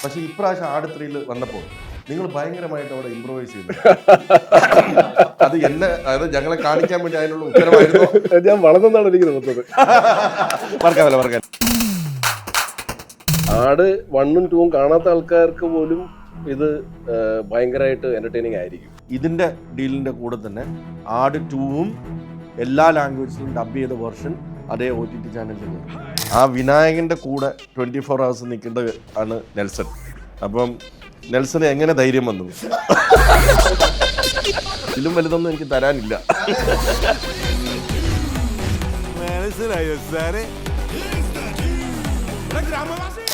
പക്ഷെ ഇപ്രാവശ്യം ആട് 3 വന്നപ്പോൾ നിങ്ങൾ ഭയങ്കരമായിട്ട് അവിടെ ഇംപ്രൂവൈസ് ചെയ്തു. അത് അതായത് ഞങ്ങളെ കാണിക്കാൻ വേണ്ടി അതിനുള്ള ഉത്തരവായിരുന്നു. ഞാൻ വളർന്നെന്നാണ് എനിക്ക് തോന്നുന്നത്. മറക്കാൻ ആട് 1ഉം 2ഉം കാണാത്ത ആൾക്കാർക്ക് പോലും ഇത് ഭയങ്കരമായിട്ട് എന്റർടൈനിങ് ആയിരിക്കും. ഇതിന്റെ ഡീലിന്റെ കൂടെ തന്നെ ആട് 2ഉം എല്ലാ ലാംഗ്വേജിലും ഡബ് ചെയ്ത വെർഷൻ അതേ OTT ചാനലിൽ. ആ വിനായകന്റെ കൂടെ 24 hours നിൽക്കേണ്ട ആണ് നെൽസൺ. അപ്പം നെൽസന് എങ്ങനെ ധൈര്യം വന്നു? ഇതിലും വലുതൊന്നും എനിക്ക് തരാനില്ല.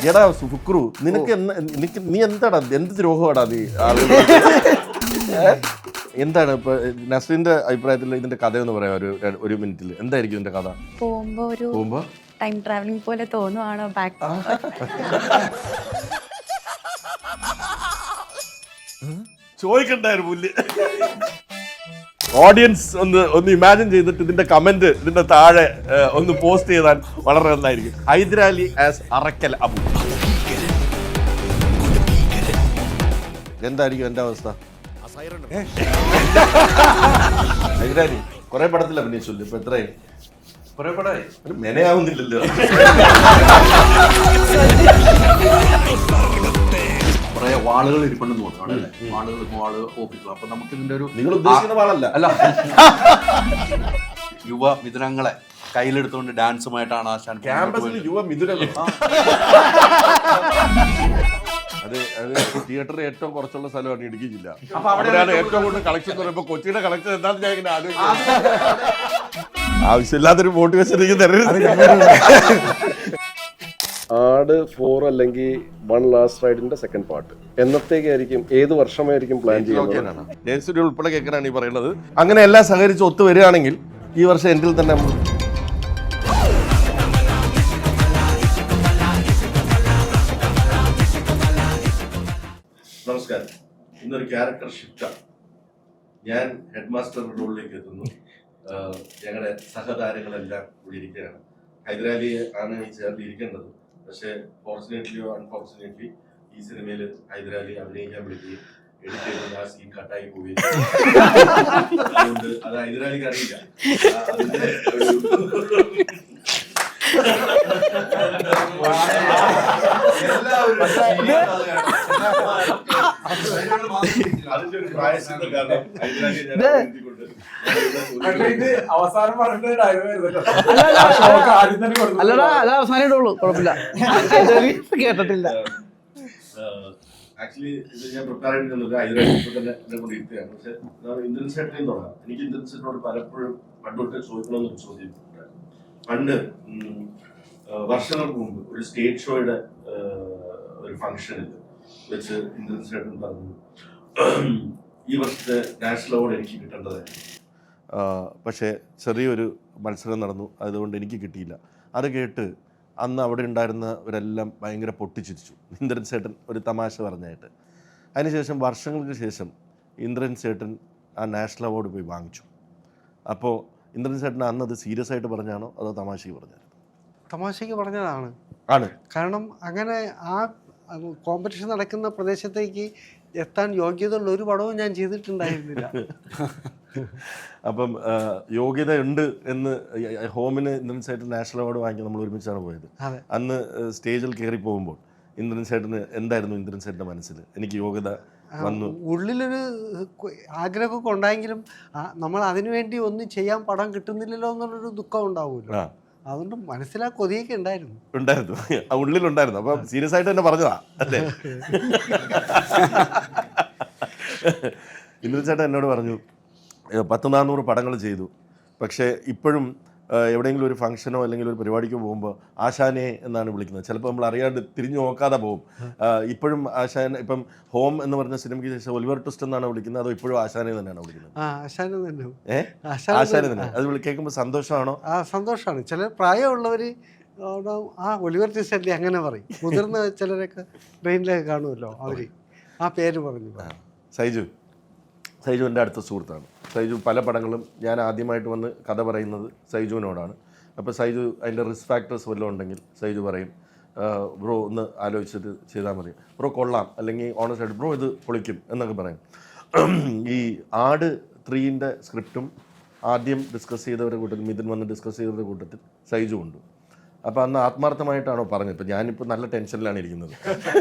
എടാ ഫുക്രു, നീ എന്താടാ, എന്ത് ദ്രോഹമാടാ നീ ആളുകൾ? എന്താണ് ഇപ്പൊ നസ്രീന്റെ അഭിപ്രായത്തിൽ ഇതിന്റെ കഥ എന്ന് പറയാം ഒരു മിനിറ്റിൽ? എന്തായിരിക്കും ഇതിന്റെ കഥ? പോകുമ്പോ ടൈം ട്രാവലിംഗ് പോലെ തോന്നുവാണോ? ബാക്ക് ചോദിക്കണ്ടായിരുന്നു പുല്ല്. ഓഡിയൻസ് ഒന്ന് ഇമാജിൻ ചെയ്തിട്ട് ഇതിന്റെ കമന്റ് ഇതിന്റെ താഴെ ഒന്ന് പോസ്റ്റ് ചെയ്താൽ വളരെ നന്നായിരിക്കും. ഹൈദരാലി ആസ് അറക്കൽ അബു. എന്തായിരിക്കും എന്റെ അവസ്ഥ? ഹൈദരാലി കുറെ പടത്തിൽ അഭിനയിച്ചില്ല, ഇപ്പൊ എത്രയായി? കുറെ പടമായി, മെനയാവുന്നില്ലല്ലോ. കുറെ വാളുകൾ ഇരിപ്പുണ്ടെന്ന് തോന്നുന്നു. വാളുകൾ ഓഫീസിൽ. അപ്പൊ നമുക്ക് ഇതിന്റെ ഒരു നിങ്ങൾ ഉദ്ദേശിക്കുന്ന വാളല്ല, അല്ല, യുവ മിഥുനങ്ങളെ കയ്യിലെടുത്തുകൊണ്ട് ഡാൻസുമായിട്ടാണ് ആശാൻ ക്യാമ്പസിൽ യുവ മിഥുനം. അത് തിയേറ്ററിൽ ഏറ്റവും കുറച്ചുള്ള സ്ഥലമാണ് ഇടുക്കി ജില്ല. അവിടെയാണ് ഏറ്റവും കൂടുതൽ കളക്ഷൻ എന്ന് പറയുമ്പോൾ കൊച്ചിയുടെ കളക്ഷൻ എന്താണെന്ന് ഞാൻ ഇങ്ങനെ ആലോചിക്കുന്നത്. ആവശ്യമില്ലാത്തൊരു മോട്ടിവേഷൻ എനിക്ക് തരരുത്. ആട് 4 അല്ലെങ്കിൽ 1 ലാസ്റ്റ് റൈഡിന്റെ സെക്കൻഡ് പാർട്ട് എന്നത്തേക്കായിരിക്കും, ഏത് വർഷമായിരിക്കും പ്ലാൻ ചെയ്യുന്നത്? ജയസൂര്യ ഉൾപ്പെടെ കേൾക്കാനാണ് ഈ പറയുന്നത്. അങ്ങനെ എല്ലാം സഹകരിച്ച് ഒത്തു വരികയാണെങ്കിൽ ഈ വർഷം എൻഡിൽ തന്നെ നമസ്കാരം. ഇന്നൊരു ക്യാരക്ടർ ഷിഫ്റ്റാണ്. ഞാൻ ഹെഡ് മാസ്റ്റർ റോളിലേക്ക് എത്തുന്നു. ഞങ്ങളുടെ സഹതാരങ്ങളെല്ലാം കൂടി ഇരിക്കുകയാണ്. ഹൈദരാലി ആണ് ഈ ചേർന്നിരിക്കേണ്ടത്. പക്ഷേ ഫോർച്ചുനേറ്റ്ലിയോ അൺഫോർച്ചുനേറ്റ്ലി ഈ സിനിമയിൽ ഹൈദരാലി അഭിനയിക്കാൻ വിളിക്കുകയും എഡിറ്റ് ചെയ്ത് ആ സീൻ കട്ടായി പോവുകയും അതുകൊണ്ട് അത് ഹൈദരാലിക്ക് അറിയില്ല. അതിന്റെ അതിന്റെ ഒരു പ്രായശ്ചിത്തം കാരണം അവസാനം അവസാനമായിട്ടുള്ളൂ, കുഴപ്പമില്ല, കേട്ടിട്ടില്ല. ആക്ച്വലി ഇത് ഞാൻ പ്രിപ്പയർ ചെയ്തിരുന്നത് ഹൈദരാലി ഇപ്പൊ തന്നെ എന്നെ കൊണ്ട് ഇരുത്തുകയാണ്. പക്ഷെ ഇന്ദ്രൻ സെറ്റിൽ തുടങ്ങാം. എനിക്ക് ഇന്ദ്രൻ സെറ്റിനോട് പലപ്പോഴും പണ്ടൊട്ട് ചോദിക്കണമെന്നൊരു ചോദ്യം. പണ്ട് വർഷങ്ങൾക്ക് മുമ്പ് ഒരു സ്റ്റേജ് ഷോയുടെ ഒരു ഫംഗ്ഷനിൽ വെച്ച് ഇന്ദ്രൻ ചേട്ടൻ പറഞ്ഞു, ഈ വർഷത്തെ നാഷണൽ അവാർഡ് എനിക്ക് കിട്ടേണ്ടതായിരുന്നു. പക്ഷേ ചെറിയൊരു മത്സരം നടന്നു, അതുകൊണ്ട് എനിക്ക് കിട്ടിയില്ല. അത് കേട്ട് അന്ന് അവിടെ ഉണ്ടായിരുന്നവരെല്ലാം ഭയങ്കര പൊട്ടിച്ചിരിച്ചു. ഇന്ദ്രൻ ചേട്ടൻ ഒരു തമാശ പറഞ്ഞായിട്ട്. അതിനുശേഷം വർഷങ്ങൾക്ക് ശേഷം ഇന്ദ്രൻ ചേട്ടൻ ആ നാഷണൽ അവാർഡ് പോയി വാങ്ങിച്ചു. അപ്പോൾ ഇന്ദ്രൻ ചേട്ടൻ അന്ന് അത് സീരിയസ് ആയിട്ട് പറഞ്ഞാണോ അതോ തമാശയ്ക്ക് പറഞ്ഞാണോ? തമാശയ്ക്ക് പറഞ്ഞതാണ്. ആണ്. കാരണം അങ്ങനെ ആ കോമ്പറ്റീഷൻ നടക്കുന്ന പ്രദേശത്തേക്ക് എത്താൻ യോഗ്യതയുള്ള ഒരു പടവും ഞാൻ ചെയ്തിട്ടുണ്ടായിരുന്നില്ല. അപ്പം യോഗ്യത ഉണ്ട് എന്ന് ഹോമിന് ഇന്ദ്രൻ ചേട്ടൻ നാഷണൽ അവാർഡ് വാങ്ങിക്കാൻ നമ്മൾ ഒരുമിച്ചാണ് പോയത്. അന്ന് സ്റ്റേജിൽ കയറി പോകുമ്പോൾ ഇന്ദ്രൻ ചേട്ടന് എന്തായിരുന്നു ഇന്ദ്രൻ ചേട്ടൻ്റെ മനസ്സിൽ? എനിക്ക് യോഗ്യത വന്നു, ഉള്ളിലൊരു ആഗ്രഹമൊക്കെ ഉണ്ടായെങ്കിലും നമ്മൾ അതിനുവേണ്ടി ഒന്നും ചെയ്യാൻ പടം കിട്ടുന്നില്ലല്ലോ എന്നുള്ളൊരു ദുഃഖം ഉണ്ടാവുമല്ലോ. അതുകൊണ്ട് മനസ്സിലാ കൊതിയൊക്കെ ഉണ്ടായിരുന്നു. ഉള്ളിലുണ്ടായിരുന്നു. അപ്പം സീരിയസ് ആയിട്ട് തന്നെ പറഞ്ഞതാ അല്ലേ? ഇന്ദ്രൻ ചേട്ടൻ എന്നോട് പറഞ്ഞു 100-400 പടങ്ങൾ ചെയ്തു, പക്ഷേ ഇപ്പോഴും എവിടെയെങ്കിലും ഒരു ഫംഗ്ഷനോ അല്ലെങ്കിൽ ഒരു പരിപാടിക്കോ പോകുമ്പോൾ ആശാനെ എന്നാണ് വിളിക്കുന്നത്. ചിലപ്പോൾ നമ്മൾ അറിയാണ്ട് തിരിഞ്ഞു നോക്കാതെ പോകും. ഇപ്പോഴും ആശാൻ, ഇപ്പം ഹോം എന്ന് പറഞ്ഞ സിനിമയ്ക്ക് ശേഷം ഒലിവർ ട്വിസ്റ്റ് എന്നാണ് വിളിക്കുന്നത്, അതോ ഇപ്പോഴും ആശാനെ തന്നെയാണ് വിളിക്കുന്നത്? ആശാനെ തന്നെ. അത് കേൾക്കുമ്പോൾ സന്തോഷമാണോ? സന്തോഷമാണ്. ചില പ്രായമുള്ളവർ ഒലിവർ ട്വിസ്റ്റ് അല്ലേ അങ്ങനെ പറയും. മുതിർന്ന ചിലരൊക്കെ ട്രെയിനിലൊക്കെ കാണുമല്ലോ, അവർ ആ പേര് പറഞ്ഞു. സൈജു എൻ്റെ അടുത്ത സുഹൃത്താണ്. സൈജു പല പടങ്ങളും ഞാൻ ആദ്യമായിട്ട് വന്ന് കഥ പറയുന്നത് സൈജുവിനോടാണ്. അപ്പോൾ സൈജു അതിൻ്റെ റിസ്ക് ഫാക്ടേഴ്സ് വല്ലതും ഉണ്ടെങ്കിൽ സൈജു പറയും. ബ്രോ ഒന്ന് ആലോചിച്ചിട്ട് ചെയ്താൽ മതി, ബ്രോ കൊള്ളാം, അല്ലെങ്കിൽ ഓണസ്റ്റ് ആയിട്ട് ബ്രോ ഇത് പൊളിക്കും എന്നൊക്കെ പറയും. ഈ ആട് 3-ന്റെ സ്ക്രിപ്റ്റും ആദ്യം ഡിസ്കസ് ചെയ്തവരുടെ കൂട്ടത്തിൽ, മിഥുൻ വന്ന് ഡിസ്കസ് ചെയ്തവരുടെ കൂട്ടത്തിൽ സൈജു ഉണ്ട്. അപ്പോൾ അന്ന് ആത്മാർത്ഥമായിട്ടാണോ പറഞ്ഞത്? ഇപ്പം ഞാനിപ്പോൾ നല്ല ടെൻഷനിലാണ് ഇരിക്കുന്നത്.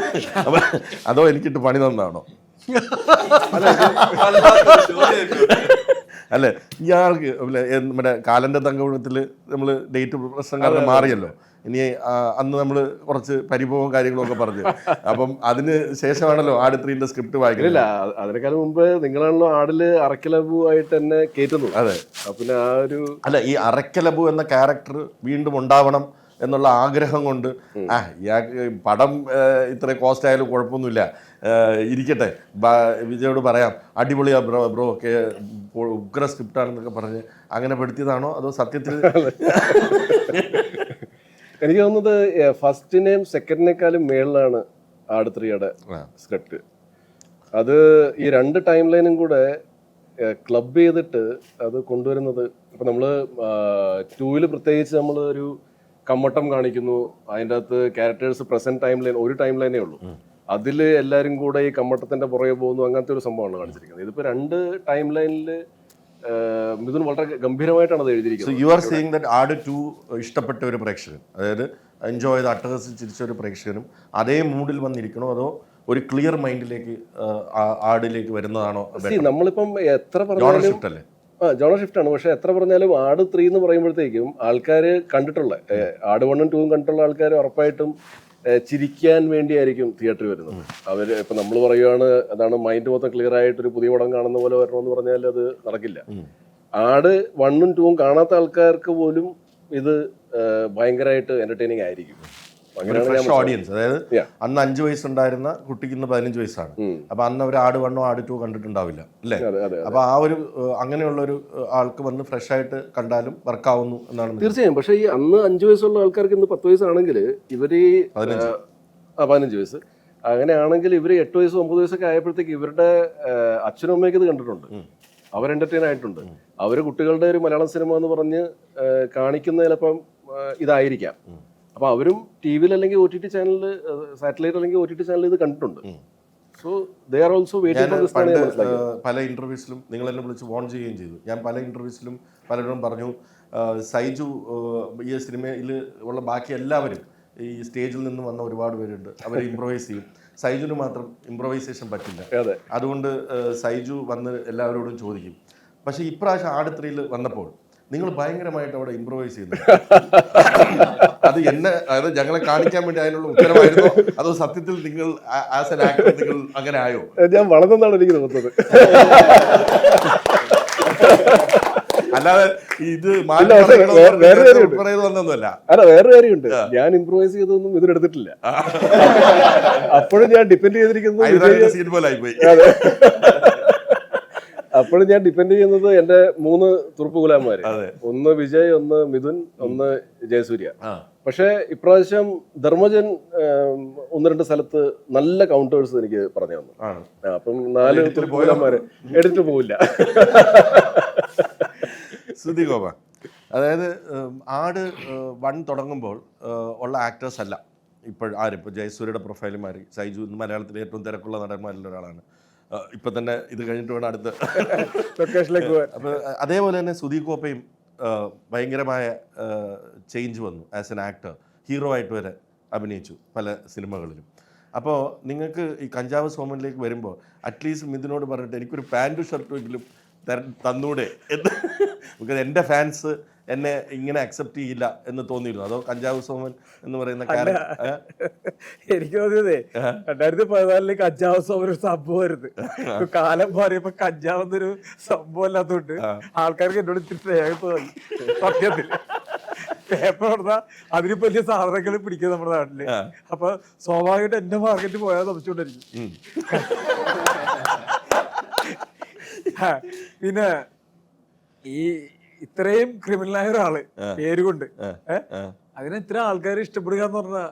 അപ്പം അതോ എനിക്കിട്ട് പണി തന്നാണോ? അല്ലേ, ഇയാൾക്ക് നമ്മുടെ കാലൻ്റെ തങ്കകുളത്തിൽ നമ്മൾ ഡേറ്റ് പ്രശ്നം കാരണം മാറിയല്ലോ. ഇനി അന്ന് നമ്മൾ കുറച്ച് പരിഭവവും കാര്യങ്ങളൊക്കെ പറഞ്ഞു. അപ്പം അതിന് ശേഷമാണല്ലോ ആട് 3-ന്റെ സ്ക്രിപ്റ്റ് വായിക്കുന്നത്. ഇല്ല, അതിനേക്കാളും മുമ്പ് നിങ്ങളാണല്ലോ ആടില് അറക്കലബു ആയിട്ട് തന്നെ കേറ്റുന്നു. അതെ, പിന്നെ ആ ഒരു അല്ല, ഈ അറക്കലബു എന്ന ക്യാരക്ടർ വീണ്ടും ഉണ്ടാവണം എന്നുള്ള ആഗ്രഹം കൊണ്ട് ഇയാൾക്ക് പടം ഇത്ര കോസ്റ്റ് ആയാലും കുഴപ്പമൊന്നുമില്ല, ഇരിക്കട്ടെ, വിജയോട് പറയാം അടിപൊളിയാ ബ്രോ ഒക്കെ ഉഗ്ര സ്ക്രിപ്റ്റാണെന്നൊക്കെ പറഞ്ഞ് അങ്ങനെ പെടുത്തിയതാണോ അതോ സത്യത്തിൽ? എനിക്ക് തോന്നുന്നത് ഫസ്റ്റിനെയും സെക്കൻഡിനേക്കാളും മേളിലാണ് ആട് 3-യുടെ സ്ക്രിപ്റ്റ്. അത് ഈ 2 ടൈം ലൈനും കൂടെ ക്ലബ് ചെയ്തിട്ട് അത് കൊണ്ടുവരുന്നത്. ഇപ്പം നമ്മൾ 2-ൽ പ്രത്യേകിച്ച് നമ്മൾ ഒരു കമ്മട്ടം കാണിക്കുന്നു, അതിൻ്റെ അകത്ത് ക്യാരക്ടേഴ്സ് പ്രസന്റ് ടൈം ലൈൻ, ഒരു ടൈം ലൈനേ ഉള്ളൂ, അതിൽ എല്ലാവരും കൂടെ ഈ കമ്മട്ടത്തിന്റെ പുറകെ പോകുന്നു, അങ്ങനത്തെ ഒരു സംഭവമാണ് കാണിച്ചിരിക്കുന്നത്. ഇതിപ്പോൾ 2 ടൈം ലൈനിൽ മിഥുൻ വളരെ ഗംഭീരമായിട്ടാണ് അത് എഴുതിയിരിക്കുന്നത്. യു ആർ സീയിങ് ദാറ്റ് ആട് 2 ഇഷ്ടപ്പെട്ട ഒരു പ്രേക്ഷകൻ, അതായത് എൻജോയ് ചെയ്ത് അട്ടഹസിച്ചിരിച്ച ഒരു പ്രേക്ഷകനും അതേ മൂഡിൽ വന്നിരിക്കണോ അതോ ഒരു ക്ലിയർ മൈൻഡിലേക്ക് ആടിലേക്ക് വരുന്നതാണോ? നമ്മളിപ്പം എത്ര പറഞ്ഞാലും അല്ലേ? ജോണർ ഷിഫ്റ്റ് ആണ്. പക്ഷെ എത്ര പറഞ്ഞാലും ആട് 3 എന്ന് പറയുമ്പോഴത്തേക്കും ആൾക്കാർ കണ്ടിട്ടുള്ള ആട് 1ഉം 2ഉം കണ്ടിട്ടുള്ള ആൾക്കാർ ഉറപ്പായിട്ടും ചിരിക്കാൻ വേണ്ടിയായിരിക്കും തിയേറ്ററിൽ വരുന്നത്. അവർ ഇപ്പം നമ്മൾ പറയുകയാണ് അതാണ് മൈൻഡ് മൊത്തം ക്ലിയർ ആയിട്ട് ഒരു പുതിയ പടം കാണുന്ന പോലെ വരണമെന്ന് പറഞ്ഞാൽ അത് നടക്കില്ല. ആട് 1ഉം 2ഉം കാണാത്ത ആൾക്കാർക്ക് പോലും ഇത് ഭയങ്കരമായിട്ട് എന്റർടൈനിങ് ആയിരിക്കും. ഓഡിയൻസ്, അതായത് അന്ന് 5 വയസ്സുണ്ടായിരുന്ന കുട്ടിക്ക് ഇന്ന് 15 വയസ്സാണ്. അപ്പൊ അന്ന് അവർ ആട് 1 ആട് 2 കണ്ടിട്ടുണ്ടാവില്ല അല്ലേ? അപ്പൊ ആ ഒരു അങ്ങനെയുള്ള ഒരു ആൾക്ക് വന്ന് ഫ്രഷ് ആയിട്ട് കണ്ടാലും വർക്കാവുന്നു എന്നാണ് തീർച്ചയായും. പക്ഷെ ഈ അന്ന് 5 വയസ്സുള്ള ആൾക്കാർക്ക് ഇന്ന് 10 വയസ്സാണെങ്കിൽ ഇവര് 15 വയസ്സ് അങ്ങനെയാണെങ്കിൽ ഇവര് 8 വയസ്സ് 9 വയസ്സൊക്കെ ആയപ്പോഴത്തേക്ക് ഇവരുടെ അച്ഛനും അമ്മയൊക്കെ ഇത് കണ്ടിട്ടുണ്ട്, അവർ എന്റർടൈൻ ആയിട്ടുണ്ട്. അവര് കുട്ടികളുടെ ഒരു മലയാളം സിനിമ എന്ന് പറഞ്ഞ് കാണിക്കുന്ന ചിലപ്പം ഇതായിരിക്കാം. അപ്പൊ അവരും ടി വിയിൽ അല്ലെങ്കിൽ OTT ചാനലിൽ, സാറ്റലൈറ്റ് അല്ലെങ്കിൽ OTT ചാനലിൽ ഇത് കണ്ടിട്ടുണ്ട്. So they are also waiting for this. പല ഇന്റർവ്യൂസിലും നിങ്ങൾ എന്നെ വിളിച്ച് വോൺ ചെയ്യുകയും ചെയ്തു. ഞാൻ പല ഇന്റർവ്യൂസിലും പലരും പറഞ്ഞു സൈജു ഈ സിനിമയിൽ ഉള്ള ബാക്കി എല്ലാവരും ഈ സ്റ്റേജിൽ നിന്ന് വന്ന ഒരുപാട് പേരുണ്ട്, അവർ ഇംപ്രൊവൈസ് ചെയ്യും, സൈജുന് മാത്രം ഇംപ്രൊവൈസേഷൻ പറ്റില്ല, അതുകൊണ്ട് സൈജു വന്ന് എല്ലാവരോടും ചോദിക്കും. പക്ഷേ ഇപ്രാവശ്യം ആട് 3-ൽ വന്നപ്പോൾ നിങ്ങൾ ഭയങ്കരമായിട്ട് അവിടെ ഇംപ്രൊവൈസ് ചെയ്യുന്നു. അത് അതായത് ഞങ്ങളെ കാണിക്കാൻ വേണ്ടി അതിനുള്ള ഉത്തരവായിരുന്നു അതോ സത്യത്തിൽ നിങ്ങൾ ആസ് എൻ ആക്ടർ നിങ്ങൾ അങ്ങനെ ആയോ? ഞാൻ വളർന്നാണ് എനിക്ക് തോന്നുന്നത്. അല്ലാതെ ഇത് വന്നൊന്നുമല്ല. അല്ല, വേറെ കാര്യമുണ്ട്. ഞാൻ ഇംപ്രൂവൈസ് ചെയ്തൊന്നും ഇതിനെടുത്തിട്ടില്ല. അപ്പോഴും ഞാൻ ഡിപ്പെൻഡ് ചെയ്തിരിക്കുന്നത് സീൻ പോലെ ആയിപ്പോയി. അപ്പോഴും ഞാൻ ഡിപ്പെൻഡ് ചെയ്യുന്നത് എന്റെ 3 തുറുപ്പ് ഗുലാന്മാര്, ഒന്ന് വിജയ്, ഒന്ന് മിഥുൻ, ഒന്ന് ജയസൂര്യ. പക്ഷെ ഇപ്രാവശ്യം ധർമ്മജൻ 1-2 സ്ഥലത്ത് നല്ല കൗണ്ടേഴ്സ് എനിക്ക് പറഞ്ഞു തന്നു. അപ്പം 4 തുറുപ്പ് ഗുലാന്മാര് എടുത്തിട്ട് പോവില്ല. ശ്രുതി ഗോപ, അതായത് ആട് 1 തുടങ്ങുമ്പോൾ ഉള്ള ആക്ടേഴ്സ് അല്ല ഇപ്പോൾ ആരും. ഇപ്പോൾ ജയസൂര്യയുടെ പ്രൊഫൈൽ മാറി, സൈജു മലയാളത്തിലെ ഏറ്റവും തിരക്കുള്ള നടന്മാരിൽ ഒരാളാണ്. ഇപ്പം തന്നെ ഇത് കഴിഞ്ഞിട്ട് വേണം അടുത്ത ലൊക്കേഷനിലേക്ക് പോകാൻ. അപ്പോൾ അതേപോലെ തന്നെ സുധി കോപ്പയും ഭയങ്കരമായ ചേഞ്ച് വന്നു ആസ് എൻ ആക്ടർ. ഹീറോ ആയിട്ട് വരെ അഭിനയിച്ചു പല സിനിമകളിലും. അപ്പോൾ നിങ്ങൾക്ക് ഈ കഞ്ചാവ് സോമനിലേക്ക് വരുമ്പോൾ അറ്റ്ലീസ്റ്റ് മിഥുനോട് പറഞ്ഞിട്ട് എനിക്കൊരു പാൻറ്റും ഷർട്ടുമെങ്കിലും തന്നൂടെ എന്ന്, ബിക്കോസ് എൻ്റെ ഫാൻസ് എന്നെ ഇങ്ങനെ അക്സെപ്റ്റ് ചെയ്യില്ല എന്ന് തോന്നിയിരുന്നു. അതോ കഞ്ചാവ് സോമൻ എന്ന് പറയുന്ന എനിക്ക് തോന്നിയതേ 2014 കഞ്ചാവ് സോമൻ ഒരു സംഭവമായിരുന്നു. കാലം മാറിയപ്പോ കഞ്ചാവ് എന്നൊരു സംഭവം അല്ലാത്തതുകൊണ്ട് ആൾക്കാർക്ക് എന്നോട് ഇത്തിരി സ്നേഹം തോന്നി. സത്യത്തിൽ പേപ്പർ കൊടുത്താൽ അതിന് വലിയ സാധനങ്ങൾ പിടിക്കുക നമ്മുടെ നാട്ടില്. അപ്പൊ സ്വാഭാവികമായിട്ട് എന്റെ മാർക്കറ്റ് പോയാൽ തമിച്ചുകൊണ്ടിരിക്കും. പിന്നെ ഈ ഇത്രയും ക്രിമിനലായ ഒരാള് പേരുകൊണ്ട് അതിനെ ഇത്ര ആൾക്കാർ ഇഷ്ടപ്പെടുക എന്ന് പറഞ്ഞാൽ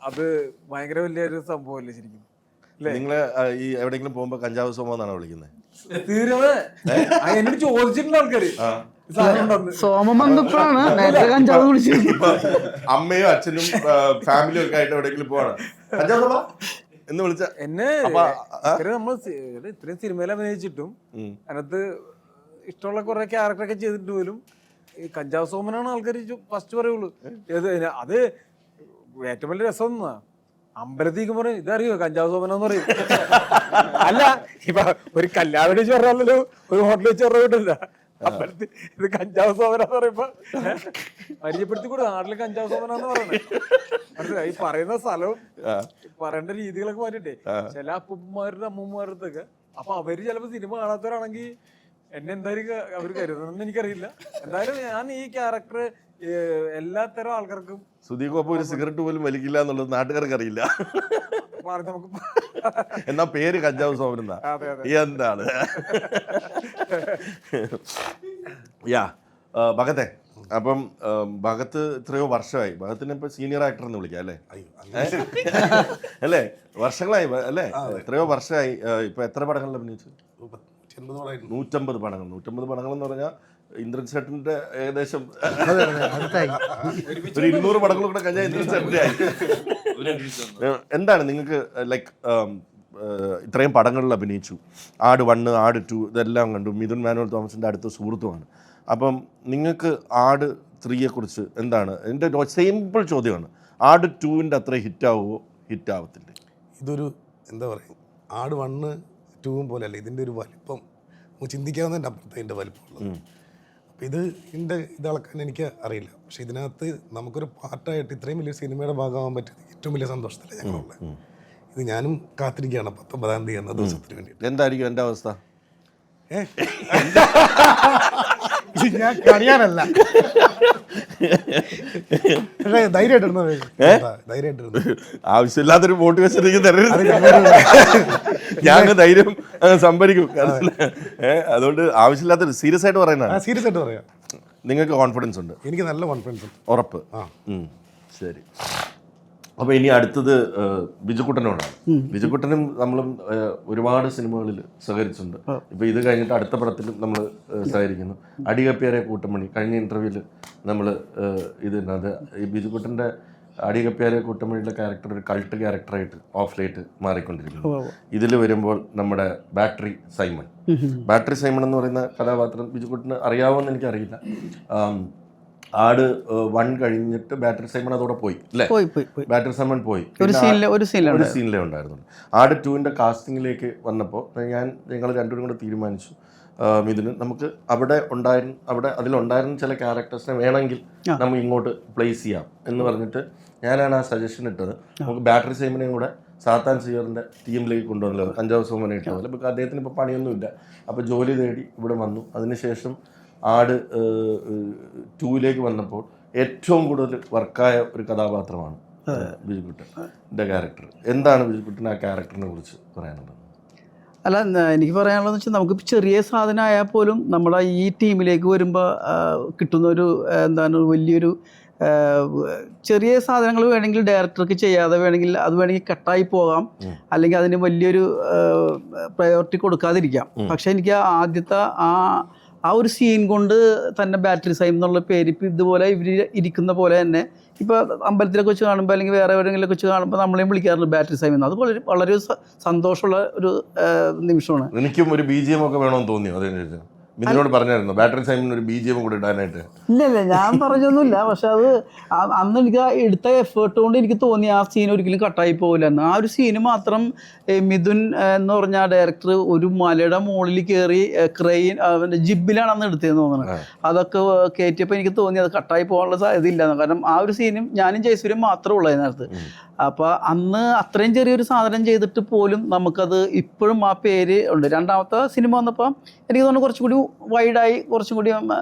അത് ഭയങ്കര വലിയൊരു സംഭവമല്ലേ ശരിക്കും. നിങ്ങളെ ഈ എവിടെയെങ്കിലും പോകുമ്പോ കഞ്ചാവ് സോമ എന്നാണോ വിളിക്കുന്നത്? തീരെ എന്നോട് ചോദിച്ചിട്ടുണ്ട് ആൾക്കാര് സാധനം ഉണ്ടെന്ന്. സോമം വന്നപ്പോഴാണ് നേരത്തെ കഞ്ചാവ് വിളിച്ചത്. അമ്മയും അച്ഛനും ഫാമിലിയും ഒക്കെ ആയിട്ട് എവിടെയെങ്കിലും പോവാണ് കഞ്ചാവ് സോമ എന്ന് വിളിച്ച എന്നെ നമ്മൾ ഇത്രയും സിനിമയിൽ അഭിനയിച്ചിട്ടും അതിനകത്ത് ഇഷ്ടമുള്ള കുറെ ക്യാരക്ടറൊക്കെ ചെയ്തിട്ട് പോലും ഈ കഞ്ചാവ് സോമനാണ് ആൾക്കാർ ഫസ്റ്റ് പറയുള്ളൂ. അത് ഏറ്റവും വലിയ രസം ഒന്നാ, അമ്പലത്തേക്ക് പറയും ഇതറിയോ കഞ്ചാവ് സോമനെന്ന് പറയും. അല്ല ഇപ്പൊ ഒരു കല്യാണം വെച്ച് പറഞ്ഞാലോ ഒരു ഹോട്ടലിൽ വെച്ച് പറഞ്ഞിട്ടില്ല, അമ്പലത്തിൽ ഇത് കഞ്ചാവ് സോമനാന്ന് പറയുമ്പോ പരിചയപ്പെടുത്തി കൂടെ നാട്ടില് കഞ്ചാവ് സോമനാന്ന് പറയണേ. ഈ പറയുന്ന സ്ഥലവും പറയേണ്ട രീതികളൊക്കെ മാറ്റിട്ടേ ചില അപ്പന്മാരുടെ അമ്മൂമ്മമാരുടെ അപ്പൊ അവര് ചിലപ്പോ സിനിമ കാണാത്തവരാണെങ്കിൽ എന്നെ എന്തായാലും അവര് കരുതണമെന്ന് എനിക്കറിയില്ല. എന്തായാലും ഞാൻ ഈ ക്യാരക്ടർ എല്ലാത്തരം ആൾക്കാർക്കും സുധീകോപ്പ് ഒരു സിഗരറ്റ് പോലും വലിക്കില്ല എന്നുള്ളത് നാട്ടുകാർക്ക് അറിയില്ല. നമുക്ക് എന്നാ പേര് കഞ്ചാവ് സോമൻ എന്നാ. എന്താണ് യാ ഭഗത്തെ, അപ്പം ഭഗത്ത് എത്രയോ വർഷമായി, ഭഗത്തിനെ ഇപ്പൊ സീനിയർ ആക്ടർ എന്ന് വിളിക്കാം അല്ലേ? അല്ലേ, വർഷങ്ങളായി അല്ലേ? എത്രയോ വർഷമായി. ഇപ്പൊ എത്ര പടങ്ങളിൽ അഭിനയിച്ചു? 150 പടങ്ങൾ. 150 പടങ്ങൾ എന്ന് പറഞ്ഞാൽ ഇന്ദ്രൻ ചേട്ടന്റെ ഏകദേശം ഒരു 200 പടങ്ങൾ കൂടെ കഴിഞ്ഞാൽ ഇന്ദ്രൻ ചേട്ടന്റെ ആയി. എന്താണ് നിങ്ങൾക്ക് ലൈക്ക് ഇത്രയും പടങ്ങളിൽ അഭിനയിച്ചു, ആട് 1, ആട് 2 ഇതെല്ലാം കണ്ടു, മിഥുൻ മാനുവൽ തോമസിന്റെ അടുത്ത സുഹൃത്തുമാണ്. അപ്പം നിങ്ങൾക്ക് ആട് 3യെ കുറിച്ച് എന്താണ്? എൻ്റെ സിമ്പിൾ ചോദ്യമാണ്, ആട് 2ന്റെ അത്ര ഹിറ്റാവുമോ ഹിറ്റാവത്തില്ല? ഇതൊരു എന്താ പറയുക, ആട് 1, 2 പോലെയല്ല, ഇതിൻ്റെ ഒരു വലിപ്പം നമുക്ക് ചിന്തിക്കാവുന്നതിൻ്റെ അപ്പുറത്ത് ഇതിൻ്റെ വലിപ്പമുള്ളത്. അപ്പോൾ ഇത് അളക്കാൻ എനിക്ക് അറിയില്ല. പക്ഷേ ഇതിനകത്ത് നമുക്കൊരു പാർട്ടായിട്ട് ഇത്രയും വലിയ സിനിമയുടെ ഭാഗമാകാൻ പറ്റിയത് ഏറ്റവും വലിയ സന്തോഷത്തില്ല ഞങ്ങളുള്ള. ഇത് ഞാനും കാത്തിരിക്കുകയാണ് 19-ാം തീയതി എന്ന ദിവസത്തിന് വേണ്ടിയിട്ട്. എന്തായിരിക്കും എൻ്റെ അവസ്ഥ? ഞാൻ കറിയാനല്ല, ധൈര്യമായിട്ടിരുന്നത് ആവശ്യമില്ലാത്തൊരു മോട്ടിവേഷൻ ഞാൻ ധൈര്യം സംഭരിക്കും. അതുകൊണ്ട് ആവശ്യമില്ലാത്തൊരു സീരിയസ് ആയിട്ട് പറയാം. നിങ്ങൾക്ക് കോൺഫിഡൻസ് ഉണ്ട്? എനിക്ക് നല്ല കോൺഫിഡൻസ് ഉണ്ട്. ഉറപ്പ്? ശരി. അപ്പോൾ ഇനി അടുത്തത് ബിജുക്കുട്ടനോടാണ്. ബിജുക്കുട്ടനും നമ്മളും ഒരുപാട് സിനിമകളിൽ സഹകരിച്ചിട്ടുണ്ട്. ഇപ്പോൾ ഇത് കഴിഞ്ഞിട്ട് അടുത്ത പടത്തിലും നമ്മൾ സഹകരിക്കുന്നു. അടികപ്പിയാരെ കൂട്ടമണി കഴിഞ്ഞ ഇൻ്റർവ്യൂവിൽ നമ്മൾ അത് ഈ ബിജുക്കുട്ടൻ്റെ അടികപ്പിയാരെ കൂട്ടമണിയുടെ ക്യാരക്ടർ ഒരു കൾട്ട് ക്യാരക്ടറായിട്ട് ഓഫ് ലേറ്റ് മാറിക്കൊണ്ടിരിക്കുന്നു. ഇതിൽ വരുമ്പോൾ നമ്മുടെ ബാറ്ററി സൈമൺ എന്ന് പറയുന്ന കഥാപാത്രം ബിജുക്കുട്ടന് അറിയാവുമെന്ന് എനിക്കറിയില്ല. ആട് 1 കഴിഞ്ഞിട്ട് ബാറ്ററി സൈമൺ അതോടെ പോയി അല്ലേ? ബാറ്ററി സൈമൺ പോയി, ഒരു സീനിലേ ഉണ്ടായിരുന്നുള്ളൂ. ആട് 2ന്റെ കാസ്റ്റിങ്ങിലേക്ക് വന്നപ്പോൾ ഞങ്ങൾ രണ്ടുപേരും കൂടെ തീരുമാനിച്ചു, ഇതിന് നമുക്ക് അതിലുണ്ടായിരുന്ന ചില ക്യാരക്ടേഴ്സിനെ വേണമെങ്കിൽ നമുക്ക് ഇങ്ങോട്ട് പ്ലേസ് ചെയ്യാം എന്ന് പറഞ്ഞിട്ട് ഞാനാണ് ആ സജഷൻ ഇട്ടത്. നമുക്ക് ബാറ്ററി സൈമനെയും കൂടെ സാത്താൻ സിയറിൻ്റെ ടീമിലേക്ക് കൊണ്ടുവന്നത്, കഞ്ചാവ് സോമനെ ഇട്ടത്. അപ്പോൾ അദ്ദേഹത്തിന് ഇപ്പോൾ പണിയൊന്നുമില്ല, അപ്പോൾ ജോലി തേടി ഇവിടെ വന്നു. അതിനുശേഷം ആട് 2ലേക്ക് വന്നപ്പോൾ ഏറ്റവും കൂടുതൽ വർക്കായ ഒരു കഥാപാത്രമാണ് ബിജുക്കുട്ടൻ്റെ ക്യാരക്ടർ. എന്താണ് ബിജുക്കുട്ടൻ ആ ക്യാരക്ടറിനെ കുറിച്ച് പറയാനുള്ളത്? അല്ല, എനിക്ക് പറയാനുള്ളതെന്ന് വെച്ചാൽ നമുക്കിപ്പോൾ ചെറിയ സാധനമായാൽ പോലും നമ്മുടെ ഈ ടീമിലേക്ക് വരുമ്പോൾ കിട്ടുന്നൊരു വലിയൊരു ചെറിയ സാധനങ്ങൾ വേണമെങ്കിൽ ഡയറക്ടർക്ക് ചെയ്യാതെ വേണമെങ്കിൽ അത് വേണമെങ്കിൽ കട്ടായി പോകാം, അല്ലെങ്കിൽ അതിന് വലിയൊരു പ്രയോറിറ്റി കൊടുക്കാതിരിക്കാം. പക്ഷെ എനിക്ക് ആദ്യത്തെ ആ ഒരു സീൻ കൊണ്ട് തന്നെ ബാറ്ററി സൈം എന്നുള്ള പേര് ഇപ്പം ഇതുപോലെ ഇവർ ഇരിക്കുന്ന പോലെ തന്നെ ഇപ്പോൾ അമ്പലത്തിലൊക്കെ വെച്ച് കാണുമ്പോൾ അല്ലെങ്കിൽ വേറെ എവിടെയെങ്കിലൊക്കെ വെച്ച് കാണുമ്പോൾ നമ്മളെയും വിളിക്കാറുണ്ട് ബാറ്ററി സൈം എന്ന്. അത് വളരെ സന്തോഷമുള്ള ഒരു നിമിഷമാണ്. എനിക്കും ഒരു BGM ഒക്കെ വേണമെന്ന് തോന്നിയോ? അതിനോട് മിഥുനോട് പറഞ്ഞായിരുന്നു ബാറ്ററി സൈമിന് ഒരു BGM കൂടെ ഇടാനായിട്ട്? ഇല്ല, ഞാൻ പറഞ്ഞൊന്നുമില്ല. പക്ഷെ അത് അന്ന് എനിക്ക് എടുത്ത എഫേർട്ട് കൊണ്ട് എനിക്ക് തോന്നി ആ സീൻ ഒരിക്കലും കട്ടായി പോകില്ല എന്ന്. ആ ഒരു സീന് മാത്രം മിഥുൻ എന്ന് പറഞ്ഞ ഡയറക്ടർ ഒരു മലയുടെ മുകളിൽ കയറി ക്രെയിൻ ജിബിലാണ് അന്ന് എടുത്തതെന്ന് തോന്നുന്നത്. അതൊക്കെ കയറ്റിയപ്പോൾ എനിക്ക് തോന്നി അത് കട്ടായി പോകാനുള്ള സാധ്യത ഇല്ല. കാരണം ആ ഒരു സീനും ഞാനും ജയസൂര്യം മാത്രമേ ഉള്ളൂ അതിനകത്ത്. അപ്പോൾ അന്ന് അത്രയും ചെറിയൊരു സാധനം ചെയ്തിട്ട് പോലും നമുക്കത് ഇപ്പോഴും ആ പേര് ഉണ്ട്. രണ്ടാമത്തെ സിനിമ വന്നപ്പോൾ എനിക്ക് തോന്നുന്നു കുറച്ചും കൂടി വൈഡായി, കുറച്ചും കൂടി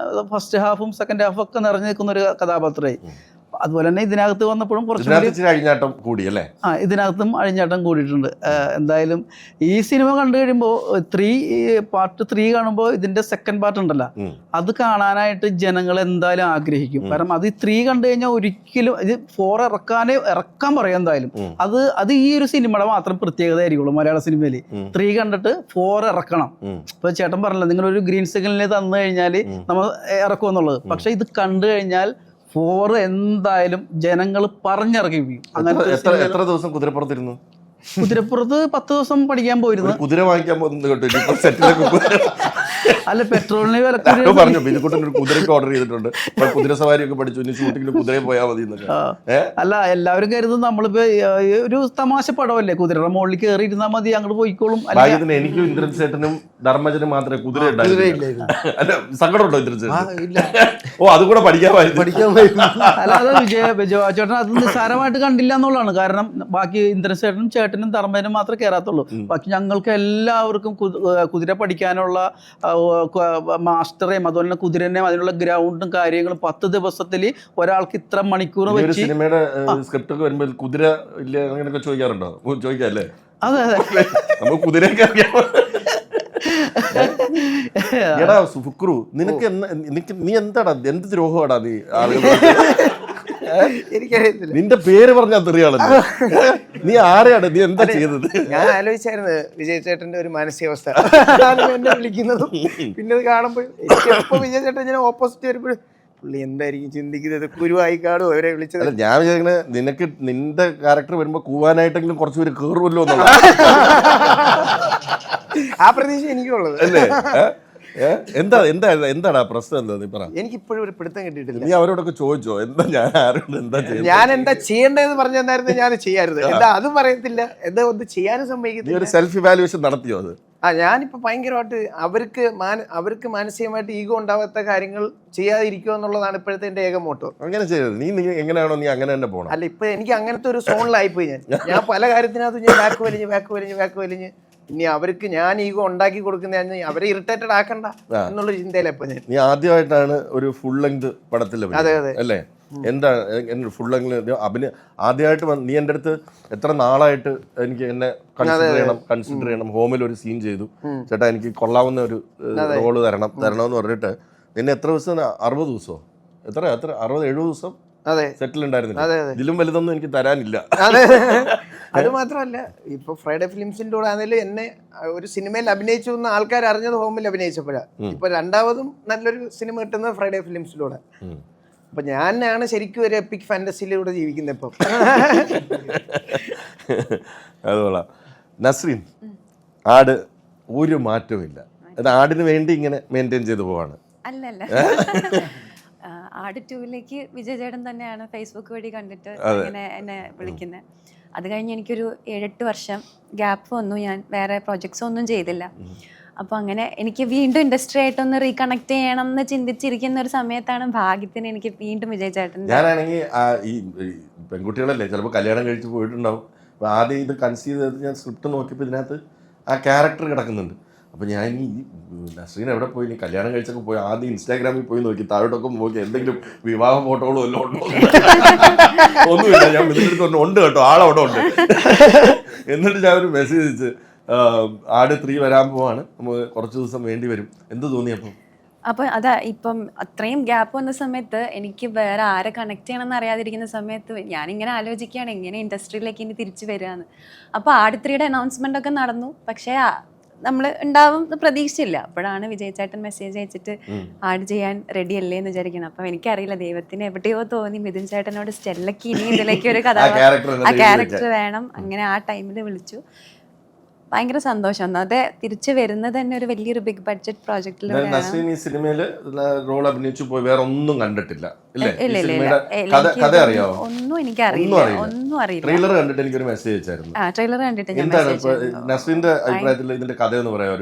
ഫസ്റ്റ് ഹാഫും സെക്കൻഡ് ഹാഫും ഒക്കെ നിറഞ്ഞു നിൽക്കുന്ന ഒരു കഥാപാത്രമായി. അതുപോലെ തന്നെ ഇതിനകത്ത് വന്നപ്പോഴും കുറച്ചും ഇതിനകത്ത് ഇച്ചിരി അഴിഞ്ഞാട്ടം കൂടി അല്ലേ? ഇതിനകത്തും അഴിഞ്ഞാട്ടം കൂടിയിട്ടുണ്ട്. എന്തായാലും ഈ സിനിമ കണ്ടു കഴിയുമ്പോൾ പാർട്ട് 3 കാണുമ്പോൾ ഇതിന്റെ സെക്കൻഡ് പാർട്ട് ഉണ്ടല്ലോ, അത് കാണാനായിട്ട് ജനങ്ങൾ എന്തായാലും ആഗ്രഹിക്കും. കാരണം അത് 3 കണ്ടു കഴിഞ്ഞാൽ ഒരിക്കലും ഇത് 4 ഇറക്കാൻ പറയാം എന്തായാലും. അത് ഈ ഒരു സിനിമയുടെ മാത്രം പ്രത്യേകത ആയിരിക്കുള്ളൂ. മലയാള സിനിമയിൽ 3 കണ്ടിട്ട് 4 ഇറക്കണം. ഇപ്പൊ ചേട്ടൻ പറഞ്ഞല്ലോ, നിങ്ങളൊരു ഗ്രീൻ സിഗ്നലിൽ തന്നു കഴിഞ്ഞാൽ നമ്മൾ ഇറക്കുമെന്നുള്ളത്. പക്ഷെ ഇത് കണ്ടു കഴിഞ്ഞാൽ 4 എന്തായാലും ജനങ്ങൾ പറഞ്ഞിറക്കിപ്പിക്കും. എത്ര ദിവസം കുതിരപ്പുറത്തിരുന്നു? കുതിരപ്പുറത്ത് 10 ദിവസം പഠിക്കാൻ പോയിരുന്നു. കുതിര വാങ്ങിക്കാൻ പോകുന്നത് കേട്ടോ. അല്ല, പെട്രോളിന് വില പറഞ്ഞു ബിനുക്കുട്ടൻ ഒരു കുതിരക്ക് ഓർഡർ ചെയ്തിട്ടുണ്ട്, കുതിര സവാരി ഒക്കെ പഠിച്ചു, ഇനി ഷൂട്ടിങ്ങിന് കുതിരയെ പോയാൽ മതി എന്നൊക്കെ. അല്ല, എല്ലാവരും കരുതും നമ്മളിപ്പോ ഒരു തമാശ പടമല്ലേ, കുതിരയുടെ മുകളിൽ കയറി ഇരുന്നാൽ മതി, അങ്ങോട്ട് പോയിക്കോളും. എനിക്കും ഇന്ദ്രൻ ചേട്ടനും ധർമ്മജനും മാത്രമേ കുതിര ഉണ്ടായിരുന്നു. അല്ല, സങ്കടം ഉണ്ടോ ഇന്ദ്രൻ ചേട്ടൻ? ഓ, അതുകൂടെ പഠിക്കാൻ അല്ലാതെ വിജയചേട്ടൻ അത് നിസ്സാരമായിട്ട് കണ്ടില്ല എന്നുള്ളതാണ്. കാരണം ബാക്കി ഇന്ദ്രൻ ചേട്ടനും ധർമ്മജനും മാത്രമേ കയറാത്തുള്ളൂ. ബാക്കി ഞങ്ങൾക്ക് എല്ലാവർക്കും കുതിര പഠിക്കാനുള്ള മാസ്റ്ററേയും അതുപോലെ തന്നെ കുതിരനെയും അതിനുള്ള ഗ്രൗണ്ടും കാര്യങ്ങളും 10 ദിവസത്തിൽ ഒരാൾക്ക് ഇത്ര മണിക്കൂർ വെച്ച്. സിനിമയുടെ സ്ക്രിപ്റ്റ് ഒക്കെ വരുമ്പോൾ കുതിര ഇല്ല അങ്ങനെയൊക്കെ ചോദിക്കാറുണ്ടോ? ചോദിക്കാല്ലേ? അതെ നമുക്ക് കുതിരയൊക്കെ അറിയാം. എടാ ഫുക്രു, നീ എന്താടാ, എന്ത് ദ്രോഹമാടാ നീ ആളുകൾ? എനിക്കറിയത്തില്ല, നിന്റെ പേര് പറഞ്ഞാൽ തെറിയാണല്ലോ. നീ ആരെയാണ്, നീ എന്താ ചെയ്തത്? ഞാൻ ആലോചിച്ചായിരുന്നു വിജയ് ചേട്ടന്റെ ഒരു മാനസികാവസ്ഥ എന്നെ വിളിക്കുന്നതും പിന്നെ അത് കാണുമ്പോൾ എനിക്ക് വിജയ് ചേട്ടൻ ഇങ്ങനെ ഓപ്പോസിറ്റ് വരുമ്പോൾ പുള്ളി എന്തായിരിക്കും ചിന്തിക്കുന്നത്, കുരുവായിക്കാടും അവരെ വിളിച്ചത്. ഞാൻ വിചാരിക്കണേ നിനക്ക് നിന്റെ ക്യാരക്ടർ വരുമ്പോ കൂവാനായിട്ടെങ്കിലും കുറച്ചുപേര് കേറുമല്ലോ എന്നുള്ള ആ പ്രതീക്ഷ എനിക്കുള്ളത് അല്ലേ? എന്താടാ പ്രശ്നം? എന്താ നീ പറ. എനിക്കിപ്പോഴും ഒരു പിടുത്തം കിട്ടിയിട്ടില്ല. നീ അവരോടൊക്കെ ചോദിച്ചോ എന്താ ഞാൻ ആരോട് ഞാൻ എന്താ ചെയ്യേണ്ടതെന്ന് പറഞ്ഞു തന്നായിരുന്നു, ഞാൻ ചെയ്യാറുണ്ട്. എന്താ അതും പറയത്തില്ല, എന്താ ഒന്ന് ചെയ്യാനും സമ്മതിക്കത്തില്ല. ഒരു സെൽഫ് ഇവാലുവേഷൻ നടത്തിയോ അത്? ഞാനിപ്പോ ഭയങ്കരമായിട്ട് അവർക്ക് മാനസികമായിട്ട് ഈഗോ ഉണ്ടാവാത്ത കാര്യങ്ങൾ ചെയ്യാതിരിക്കുക എന്നുള്ളതാണ് ഇപ്പോഴത്തെ എന്റെ ഏക മോട്ടോ. അങ്ങനെ ചെയ്തത് നീ എങ്ങനെയാണോ നീ അങ്ങനെ തന്നെ പോകണം. അല്ല, ഇപ്പൊ എനിക്ക് അങ്ങനത്തെ ഒരു സോണിലായിപ്പോയി ഞാൻ പല കാര്യത്തിനകത്തും ഞാൻ ബാക്ക് വലിഞ്ഞ് ഇനി അവർക്ക് ഞാൻ ഈഗോ ഉണ്ടാക്കി കൊടുക്കുന്ന അവരെ ഇറിറ്റേറ്റഡ് ആക്കണ്ട എന്നുള്ള ചിന്തയിലെപ്പോ ഞാൻ. നീ ആദ്യമായിട്ടാണ് ഒരു ഫുൾ ലെങ്ത് പടത്തിൽ അല്ലേ? എന്താണ് ഫുൾ ലെങ്ത് ആദ്യമായിട്ട് നീ എൻ്റെ അടുത്ത് എത്ര നാളായിട്ട് എനിക്ക് എന്നെ കൺസിഡർ ചെയ്യണം, ഹോമിൽ ഒരു സീൻ ചെയ്തു ചേട്ടാ, എനിക്ക് കൊള്ളാവുന്ന ഒരു റോള് തരണമെന്ന് പറഞ്ഞിട്ട് നിന്നെ എത്ര ദിവസം, 60 ദിവസമോ എത്ര 60-70 ദിവസം സെറ്റിൽ ഉണ്ടായിരുന്നില്ല. ഇതിലും വലുതൊന്നും എനിക്ക് തരാനില്ല. അത് മാത്രമല്ല, ഇപ്പൊ ഫ്രൈഡേ ഫിലിംസിന്റെ കൂടെ ആണെങ്കിലും എന്നെ ഒരു സിനിമയിൽ അഭിനയിച്ചു എന്ന് ആൾക്കാർ അറിഞ്ഞത് ഹോമിൽ അഭിനയിച്ചപ്പോഴാണ്. ഇപ്പൊ രണ്ടാമതും നല്ലൊരു സിനിമ കിട്ടുന്നത് ഫ്രൈഡേ ഫിലിംസിലൂടെ. അപ്പൊ ഞാനാണ് ശരിക്കും ഒരു എപ്പിക് ഫാന്റസിയിലൂടെ ജീവിക്കുന്നത് ഇപ്പം. അതുകൊള്ളാം. നസ്രീൻ, ആട് ഒരു മാറ്റവും ഇല്ല, അത് ആടിന് വേണ്ടി ഇങ്ങനെ മെയിൻറ്റെയിൻ ചെയ്തു പോവാണ്. അല്ലല്ല, ആട് 2ലേക്ക് വിജയ് ചേട്ടൻ തന്നെയാണ് ഫേസ്ബുക്ക് വഴി കണ്ടിട്ട് ഇങ്ങനെ എന്നെ വിളിക്കുന്നത്. അത് കഴിഞ്ഞ് എനിക്കൊരു 7-8 വർഷം ഗ്യാപ്പ് വന്നു, ഞാൻ വേറെ പ്രോജക്ട്സ് ഒന്നും ചെയ്തില്ല. അപ്പോൾ അങ്ങനെ എനിക്ക് വീണ്ടും ഇൻഡസ്ട്രി ആയിട്ടൊന്ന് റീകണക്ട് ചെയ്യണം എന്ന് ചിന്തിച്ചിരിക്കുന്ന ഒരു സമയത്താണ് ഭാഗ്യത്തിന് എനിക്ക് വീണ്ടും വിജയ് ചേട്ടൻ. ഞാനാണെങ്കിൽ ഈ പെൺകുട്ടികളല്ലേ ചിലപ്പോൾ കല്യാണം കഴിച്ച് പോയിട്ടുണ്ടാവും. അപ്പോൾ ആദ്യം ഇത് കൺസീവ് ചെയ്ത് ഞാൻ സ്ക്രിപ്റ്റ് നോക്കിയപ്പോൾ ഇതിനകത്ത് ആ ക്യാരക്ടർ കിടക്കുന്നുണ്ട്. അപ്പോൾ ഞാൻ ഈ നസ്രീൻ എവിടെ പോയി, നീ കല്യാണം കഴിച്ചൊക്കെ പോയി ആദ്യം ഇൻസ്റ്റാഗ്രാമിൽ പോയി നോക്കി, താഴോട്ടൊക്കെ നോക്കി എന്തെങ്കിലും വിവാഹ ഫോട്ടോകളോ എല്ലാം ഉണ്ടോ? ഒന്നുമില്ല. ഞാൻ ഇതിൻ്റെ അടുത്ത് ഉണ്ട് കേട്ടോ, ആളവിടെ ഉണ്ട്. എന്നിട്ട് ഞാൻ ഒരു മെസ്സേജ് അയച്ച് ആട് 3 വരാൻ പോവാണ്, നമുക്ക് കുറച്ച് ദിവസം വേണ്ടി വരും. എന്ത് തോന്നിയപ്പോൾ? അപ്പോൾ അതാ ഇപ്പം അത്രയും ഗ്യാപ്പ് വന്ന സമയത്ത് എനിക്ക് വേറെ ആരെ കണക്ട് ചെയ്യണമെന്ന് അറിയാതിരിക്കുന്ന സമയത്ത് ഞാനിങ്ങനെ ആലോചിക്കുകയാണ് എങ്ങനെ ഇൻഡസ്ട്രിയിലേക്ക് ഇനി തിരിച്ചു വരികയെന്ന്. അപ്പോൾ ആട് 3യുടെ അനൗൺസ്മെൻ്റ് ഒക്കെ നടന്നു, പക്ഷേ നമ്മൾ ഉണ്ടാവും പ്രതീക്ഷിച്ചില്ല. അപ്പോഴാണ് വിജയ് ചേട്ടൻ മെസ്സേജ് അയച്ചിട്ട് ആഡ് ചെയ്യാൻ റെഡി അല്ലേ എന്ന് വിചാരിക്കണം. അപ്പം എനിക്കറിയില്ല, ദൈവത്തിന് എവിടെയോ തോന്നി മിഥുൻ ചേട്ടനോട് സ്റ്റെല്ലക്ക് ഇനി ഇതിലേക്ക് ഒരു ആ ക്യാരക്ടർ വേണം. അങ്ങനെ ആ ടൈമിൽ വിളിച്ചു. ഭയങ്കര സന്തോഷം. ഒന്നാമത് തിരിച്ചു വരുന്നത് തന്നെ ഒരു വലിയൊരു ബിഗ് ബഡ്ജറ്റ് പ്രോജക്റ്റിലൂടെ. നസ്രീൻ ഈ സിനിമയിൽ റോൾ അഭിനയിച്ചു പോയി വേറെ ഒന്നും കണ്ടിട്ടില്ല? ഒന്നും എനിക്കറിയില്ല, ഒന്നും അറിയില്ല. ട്രെയിലർ കണ്ടിട്ട് എനിക്കൊരു മെസ്സേജ് അയച്ചായിരുന്നു. ട്രെയിലർ കണ്ടിട്ട് എന്താണ് നസ്രീന്റെ അഭിപ്രായത്തിൽ ഇതിന്റെ കഥ എന്ന് പറയാം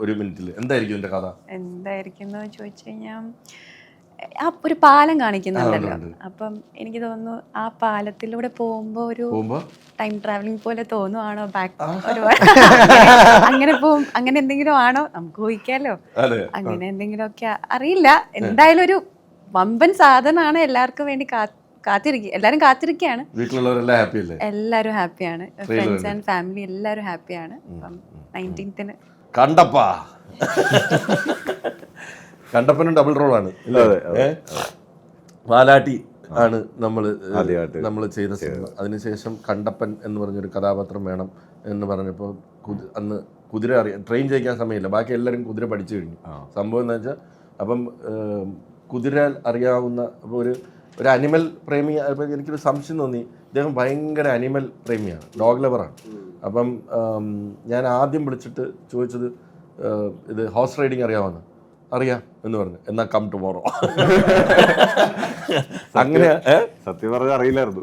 ഒരു മിനിറ്റിൽ? എന്തായിരിക്കും ഇതിന്റെ കഥ? എന്തായിരിക്കും ചോദിച്ചു കഴിഞ്ഞാൽ ആ ഒരു പാലം കാണിക്കുന്നുണ്ടല്ലോ. അപ്പം എനിക്ക് തോന്നുന്നു ആ പാലത്തിലൂടെ പോകുമ്പോ ഒരു ടൈം ട്രാവലിംഗ് പോലെ തോന്നുവാണോ, ബാക്ക് അങ്ങനെ പോകും, അങ്ങനെ എന്തെങ്കിലും ആണോ, നമുക്ക് ഊഹിക്കാലോ. അങ്ങനെ എന്തെങ്കിലും ഒക്കെ അറിയില്ല. എന്തായാലും ഒരു വമ്പൻ സാധനമാണ് എല്ലാവർക്കും വേണ്ടി എല്ലാരും കാത്തിരിക്കുകയാണ്. വീട്ടിലുള്ളവരെല്ലാം ഹാപ്പി അല്ലേ? എല്ലാരും ഹാപ്പിയാണ്, ഫ്രണ്ട്സ് ആൻഡ് ഫാമിലി എല്ലാരും ഹാപ്പിയാണ്. അപ്പം 19th കണ്ടപ്പാ കണ്ടപ്പനും ഡബിൾ റോളാണ്. വാലാട്ടി ആണ് നമ്മൾ ചെയ്ത സിനിമ. അതിനുശേഷം കണ്ടപ്പൻ എന്ന് പറഞ്ഞൊരു കഥാപാത്രം വേണം എന്ന് പറഞ്ഞപ്പോൾ അന്ന് കുതിര ട്രെയിൻ ചെയ്യിക്കാൻ സമയമില്ല, ബാക്കി എല്ലാവരും കുതിര പഠിച്ചു കഴിഞ്ഞു. സംഭവം എന്ന് വെച്ചാൽ അപ്പം കുതിര അറിയാവുന്ന ഒരു അനിമൽ പ്രേമി. എനിക്കൊരു സംശയം തോന്നി, ഇദ്ദേഹം ഭയങ്കര അനിമൽ പ്രേമിയാണ്, ഡോഗ് ലവറാണ്. അപ്പം ഞാൻ ആദ്യം വിളിച്ചിട്ട് ചോദിച്ചത് ഇത് ഹോഴ്സ് റൈഡിങ് അറിയാമെന്ന്. അറിയാം എന്ന് പറഞ്ഞു. എന്നാ കം ടുമോറോ. അങ്ങനെ സത്യം പറഞ്ഞാൽ അറിയില്ലായിരുന്നു.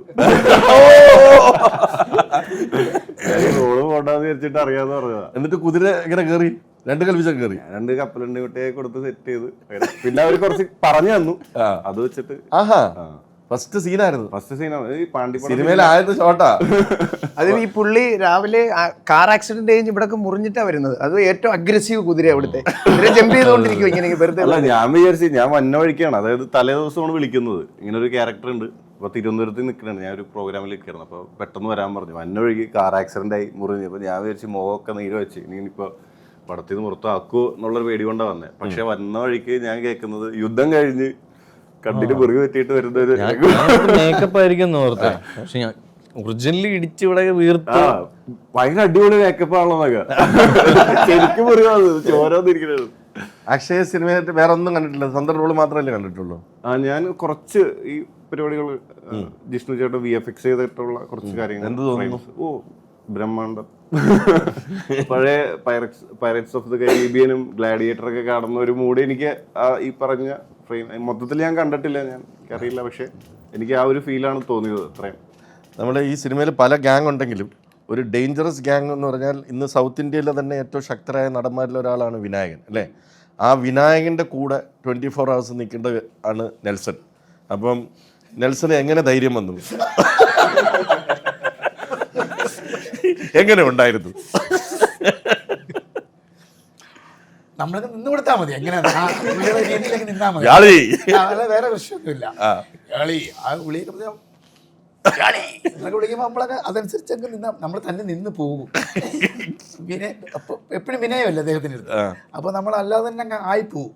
റോഡ് പോണ്ടെന്ന് വിചാരിച്ചിട്ട് അറിയാന്ന് പറഞ്ഞതാ. എന്നിട്ട് കുതിര എങ്ങനെ കയറി? 2 കൽപ്പിച്ചൊക്കെ കയറി. 2 കപ്പലുണ്ട് കുട്ടിയെ കൊടുത്ത് സെറ്റ് ചെയ്ത്. പിന്നെ അവര് കുറച്ച് പറഞ്ഞു തന്നു, അത് വെച്ചിട്ട്. ആഹാ, ഫസ്റ്റ് സീനായിരുന്നു. ഫസ്റ്റ് സീനാണ് ഈ പാണ്ടി സിനിമയിൽ ആദ്യത്തെ ഷോട്ടാ. അത് ഈ പുള്ളി രാവിലെ കാർ ആക്സിഡന്റ് കഴിഞ്ഞ് ഇവിടെ മുറിഞ്ഞിട്ടാ വരുന്നത്. അത് ഏറ്റവും അഗ്രസീവ് കുതിര അവിടുത്തെ. ജമ്പ് ചെയ്തുകൊണ്ടിരിക്കും ഇങ്ങനെ വെറുതെ. അല്ല, ഞാൻ വിചാരിച്ചു ഞാൻ വന്ന വഴിക്കാണ്, അതായത് തലേ ദിവസമാണ് വിളിക്കുന്നത്. ഇങ്ങനെ ഒരു ക്യാരക്ടർ ഉണ്ട്, അപ്പോൾ തിരുവനന്തപുരത്ത് നിൽക്കുന്നുണ്ട്, ഞാൻ ഒരു പ്രോഗ്രാമിൽ നിൽക്കുകയാണ്. അപ്പോൾ പെട്ടെന്ന് വരാൻ പറഞ്ഞു. വന്ന വഴിക്ക് കാർ ആക്സിഡന്റ് ആയി മുറിഞ്ഞു. അപ്പോൾ ഞാൻ വിചാരിച്ചു മുഖമൊക്കെ നീര് വെച്ച് ഇനിയിപ്പോൾ പടത്തിൽ നിന്ന് പുറത്താക്കുമോ എന്നുള്ളൊരു പേടി കൊണ്ടാണ് വന്നത്. പക്ഷെ വന്ന വഴിക്ക് ഞാൻ കേൾക്കുന്നത് യുദ്ധം കഴിഞ്ഞ് കണ്ടിട്ട് മുറിവ് പറ്റിയിട്ട് വരുന്ന ഒരു മേക്കപ്പ് ആയിരിക്കും ഓർത്തെ. പക്ഷെ ഞാൻ ഒറിജിനലി ഇടിച്ച് ഇവിടെ വീർത്ത് ഭയങ്കര അടിപൊളി മേക്കപ്പ് ആണല്ലോ. ശരിക്കും മുറിവാണ്, ചോരോന്നിരിക്കുന്നത്. അക്ഷയ സിനിമയായിട്ട് വേറെ ഒന്നും കണ്ടിട്ടില്ല, സ്വന്തം റോള് മാത്രമല്ലേ കണ്ടിട്ടുള്ളൂ? ഞാൻ കുറച്ച് ഈ പരിപാടികൾ ജിഷ്ണു ചേട്ടൻ VFX ചെയ്തിട്ടുള്ള കുറച്ച് കാര്യങ്ങൾ. എന്ത് തോന്നുന്നു? ഓ ബ്രഹ്മാണ്ഡം. പഴയ പൈററ്റ്സ് ഓഫ് ദ കരീബിയനും ഗ്ലാഡിയേറ്റർ ഒക്കെ കാണുന്ന ഒരു മൂഡ് എനിക്ക് ഈ പറഞ്ഞ ഫ്രെയിം മൊത്തത്തിൽ ഞാൻ കണ്ടിട്ടില്ല, ഞാൻ എനിക്കറിയില്ല. പക്ഷെ എനിക്ക് ആ ഒരു ഫീലാണ് തോന്നിയത്. അത്രയും നമ്മുടെ ഈ സിനിമയിൽ പല ഗ്യാങ് ഉണ്ടെങ്കിലും ഒരു ഡേഞ്ചറസ് ഗ്യാങ് എന്ന് പറഞ്ഞാൽ ഇന്ന് സൗത്ത് ഇന്ത്യയിലെ തന്നെ ഏറ്റവും ശക്തരായ നടന്മാരിൽ ഒരാളാണ് വിനായകൻ അല്ലേ? ആ വിനായകൻ്റെ കൂടെ 24 hours നിൽക്കേണ്ട ആണ് നെൽസൺ. അപ്പം നെൽസന് എങ്ങനെ ധൈര്യം വന്നു? എങ്ങനെ ഉണ്ടായിരുന്നു? നമ്മളൊക്കെ നിന്ന് കൊടുത്താൽ മതി, എങ്ങനെ രീതിയിലേക്ക് നിന്നാ മതി. വേറെ പ്രശ്നമൊന്നുമില്ല. കളി ആ വിളിയൊക്കെ വിളിക്കുമ്പോൾ നമ്മളൊക്കെ അതനുസരിച്ച് അങ്ങ് നിന്നാ നമ്മൾ തന്നെ നിന്ന് പോകും. അപ്പൊ എപ്പോഴും വിനയമല്ല അദ്ദേഹത്തിന്. അപ്പൊ നമ്മൾ അല്ലാതെ തന്നെ അങ്ങ് ആയിപ്പോവും.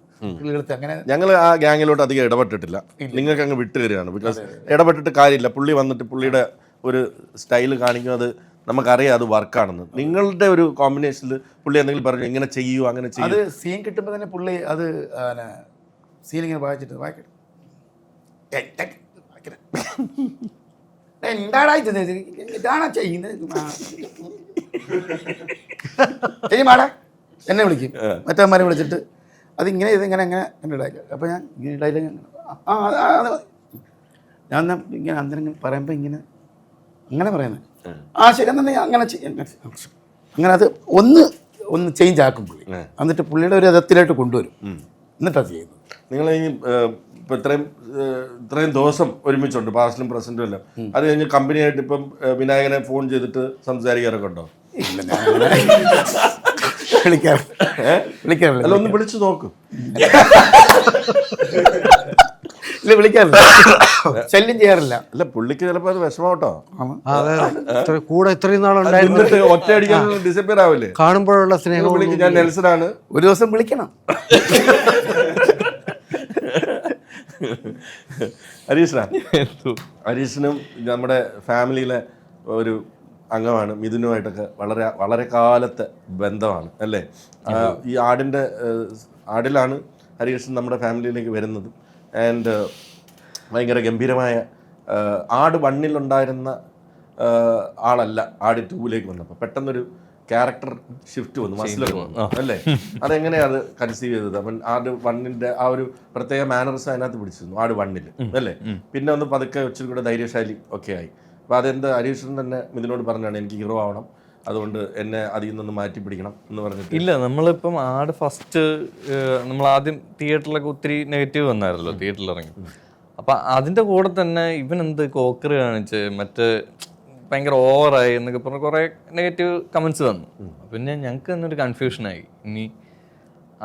അങ്ങനെ ഞങ്ങൾ ആ ഗ്യാങ്ങിലോട്ട് അധികം ഇടപെട്ടിട്ടില്ല, നിങ്ങൾക്ക് അങ്ങ് വിട്ട് തരികയാണ്. ബിക്കോസ് ഇടപെട്ടിട്ട് കാര്യമില്ല. പുള്ളി വന്നിട്ട് പുള്ളിയുടെ ഒരു സ്റ്റൈല് കാണിക്കുന്നത് നമുക്കറിയാം അത് വർക്കാണെന്ന്. നിങ്ങളുടെ ഒരു കോമ്പിനേഷനിൽ പുള്ളി എന്തെങ്കിലും പറഞ്ഞു ഇങ്ങനെ ചെയ്യൂ അങ്ങനെ ചെയ്യൂ? അത് സീൻ കിട്ടുമ്പോൾ തന്നെ പുള്ളി അത് സീൻ ഇങ്ങനെ വായിച്ചിട്ട് വായിക്കട്ടെ എന്താടാ ഇതാണോ ചെയ്യുന്നത് ചെയ്യുമാടാ എന്നെ വിളിക്കും. മറ്റവന്മാരെ വിളിച്ചിട്ട് അതിങ്ങനെ ഇതിങ്ങനെ അങ്ങനെ എൻ്റെ ഡയലോഗ്. അപ്പോൾ ഞാൻ ഇങ്ങനെ ഡയലോഗ് ഞാൻ ഇങ്ങനെ അന്നേരം പറയുമ്പോൾ ഇങ്ങനെ അങ്ങനെ പറയുന്നത് ശരി എന്നുണ്ടെങ്കിൽ അങ്ങനെ ചെയ്യാം. അങ്ങനെ അത് ഒന്ന് ചേഞ്ച് ആക്കും പുള്ളി. എന്നിട്ട് പുള്ളിയുടെ ഒരു രഥത്തിലായിട്ട് കൊണ്ടുവരും. എന്നിട്ടാണ് ചെയ്യുന്നത്. നിങ്ങൾ ഈ ഇപ്പം ഇത്രയും ദിവസം ഒരുമിച്ചുണ്ട്, പാസ്റ്റിലും പ്രസന്റും എല്ലാം. അത് കഴിഞ്ഞ് കമ്പനിയായിട്ട് ഇപ്പം വിനായകനെ ഫോൺ ചെയ്തിട്ട് സംസാരിക്കാറൊക്കെ ഉണ്ടോ? ഇല്ല, വിളിക്കാറില്ല. അല്ല, ഒന്ന് വിളിച്ചു നോക്കും. ഇല്ല, വിളിക്കാറില്ല, ശല്യം ചെയ്യാറില്ല. അല്ല, പുള്ളിക്ക് ചിലപ്പോൾ അത് വിഷമോട്ടോ. കൂടെ ഇത്രയും നാളുണ്ടായിരുന്നു, ഒറ്റയടിക്കാൻ ഡിസപ്പിയർ ആവില്ലേ? കാണുമ്പോഴുള്ള സ്നേഹം. വിളിക്കും, ഞാൻ നെൽസനാണ്, ഒരു ദിവസം വിളിക്കണം. ഹരീഷിനും നമ്മുടെ ഫാമിലിയിലെ ഒരു അംഗമാണ്. മിഥുനുമായിട്ടൊക്കെ വളരെ വളരെ കാലത്തെ ബന്ധമാണ് അല്ലേ? ഈ ആടിലാണ് ഹരീഷൻ നമ്മുടെ ഫാമിലിയിലേക്ക് വരുന്നത്. ആൻഡ് ഭയങ്കര ഗംഭീരമായ ആട് 1-ലുണ്ടായിരുന്ന ആളല്ല ആട് 2-ലേക്ക് വന്നപ്പോൾ പെട്ടെന്നൊരു ക്യാരക്ടർ ഷിഫ്റ്റ് വന്നു, മസിലൊക്കെ വന്നു അല്ലേ? അതെങ്ങനെയാണ് കൺസീവ് ചെയ്തത്? അപ്പം ആട് 1-ന്റെ ആ ഒരു പ്രത്യേക മാനർസ് അതിനകത്ത് പിടിച്ചിരുന്നു ആട് 1-ൽ അല്ലേ? പിന്നെ ഒന്ന് പതുക്കെ ഇച്ചിരി കൂടെ ധൈര്യശാലി ഒക്കെ ആയി. അപ്പോൾ അതെന്ത് ഹരീഷൻ തന്നെ മിഥുനോട് പറഞ്ഞാണ് എനിക്ക് ഹീറോ ആവണം, അതുകൊണ്ട് എന്നെ അതിൽ നിന്നൊന്ന് മാറ്റി പിടിക്കണം എന്ന് പറഞ്ഞിട്ട്? ഇല്ല, നമ്മളിപ്പം ആട് ഫസ്റ്റ് നമ്മൾ ആദ്യം തിയേറ്ററിലൊക്കെ ഒത്തിരി നെഗറ്റീവ് വന്നായിരുന്നല്ലോ തിയേറ്ററിൽ ഇറങ്ങി. അപ്പം അതിൻ്റെ കൂടെ തന്നെ ഇവൻ എന്ത് കോക്കറ് കാണിച്ച് മറ്റേ ഭയങ്കര ഓവറായി എന്നൊക്കെ പറഞ്ഞ് കുറേ നെഗറ്റീവ് കമൻസ് വന്നു. പിന്നെ ഞങ്ങൾക്ക് തന്നെ ഒരു കൺഫ്യൂഷനായി, ഇനി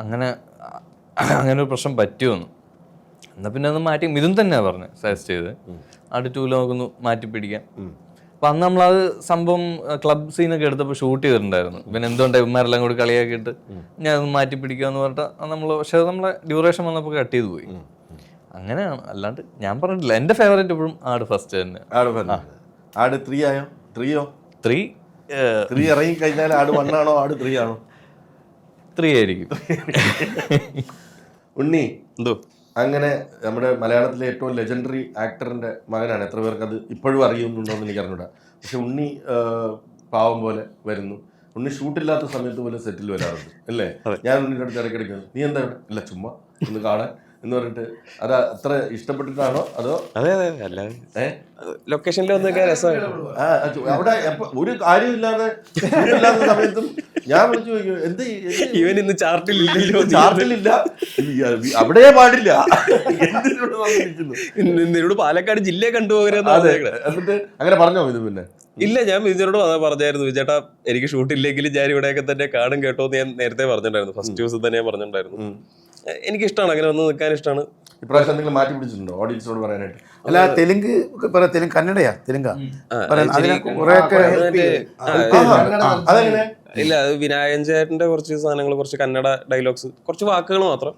അങ്ങനെ ഒരു പ്രശ്നം പറ്റുമെന്ന്. എന്നാൽ പിന്നെ അത് മാറ്റി മിഥുൻ തന്നെയാണ് പറഞ്ഞത്, സജസ്റ്റ് ചെയ്ത് ആട് 2 നമുക്കൊന്ന് മാറ്റി പിടിക്കാം. അപ്പൊ അന്ന് നമ്മളത് സംഭവം ക്ലബ് സീനൊക്കെ എടുത്തപ്പോൾ ഷൂട്ട് ചെയ്തിട്ടുണ്ടായിരുന്നു. പിന്നെ എന്തുകൊണ്ടാണ് ഇവന്മാരെല്ലാം കൂടി കളിയാക്കിയിട്ട് ഞാൻ അത് മാറ്റി പിടിക്കാന്ന് പറഞ്ഞിട്ട് നമ്മൾ, പക്ഷെ നമ്മളെ ഡ്യൂറേഷൻ വന്നപ്പോൾ കട്ട് ചെയ്ത് പോയി. അങ്ങനെയാണ്, അല്ലാണ്ട് ഞാൻ പറഞ്ഞിട്ടില്ല. എന്റെ ഫേവറേറ്റ് ഇപ്പോഴും ആട് ഫസ്റ്റ് തന്നെ. ആട് 3 ആയോ? 3യോ? 3 ഇറങ്ങി കഴിഞ്ഞാൽ ആട് 1 ആണോ ആട് 3 ആണോ? 3 ആയിരിക്കും. ഉണ്ണി എന്തോ അങ്ങനെ നമ്മുടെ മലയാളത്തിലെ ഏറ്റവും ലെജൻഡറി ആക്ടറിന്റെ മകനാണ്. എത്ര പേർക്ക് അത് ഇപ്പോഴും അറിയുന്നുണ്ടോ എന്ന് എനിക്ക് അറിഞ്ഞൂടാ. പക്ഷെ ഉണ്ണി പാവം പോലെ വരുന്നു. ഉണ്ണി ഷൂട്ടില്ലാത്ത സമയത്ത് പോലെ സെറ്റിൽ വരാറുണ്ട് അല്ലേ? ഞാൻ ഉണ്ണിയുടെ അടുത്ത് ഇടയ്ക്കിടയ്ക്ക് നീ എന്താ ഇല്ല ചുമ്മാ ഒന്ന് കാണാൻ എന്ന് പറഞ്ഞിട്ട് അത് അത്ര ഇഷ്ടപ്പെട്ടിട്ടാണോ അതോ? അതെ അതെ, അല്ലാതെ ലൊക്കേഷനിൽ വന്നൊക്കെ രസമാണ്. അവിടെ ഒരു കാര്യമില്ലാതെ സമയത്തും ഞാൻ വിളിച്ചു ചോദിക്കും എന്ത് ഇവൻ ഇന്ന് ചാർട്ടിലില്ല അവിടെ പാടില്ല നിന്നോട് പാലക്കാട് ജില്ലയെ കണ്ടുപോകരുത്. എന്നിട്ട് അങ്ങനെ പറഞ്ഞോ ഇത്? പിന്നെ ഇല്ല, ഞാൻ വിജയനോട് പറഞ്ഞായിരുന്നു, വിജയേട്ടാ എനിക്ക് ഷൂട്ടില്ലെങ്കിലും ഞാൻ ഇവിടെയൊക്കെ തന്നെ കാണും കേട്ടോ എന്ന് ഞാൻ നേരത്തെ പറഞ്ഞിട്ടുണ്ടായിരുന്നു. ഫസ്റ്റ് ദിവസം തന്നെ ഞാൻ പറഞ്ഞിട്ടുണ്ടായിരുന്നു. എനിക്കിഷ്ടമാണ് അങ്ങനെ വന്ന് നിൽക്കാൻ ഇഷ്ടമാണ്. ഇപ്രാവശ്യം എന്തെങ്കിലും മാറ്റി പിടിച്ചിട്ടുണ്ടോ ഓഡിയൻസിനോട് പറയാനായിട്ട്? അല്ല, തെലുങ്ക് തെലുങ്ക് കന്നഡയാ തെലുങ്കാ അതെങ്ങനെ? ഇല്ല, അത് വിനായകൻ ചേട്ടന്റെ കുറച്ച് സാധനങ്ങൾ, കുറച്ച് കന്നഡ ഡയലോഗ്സ്, കുറച്ച് വാക്കുകൾ മാത്രം.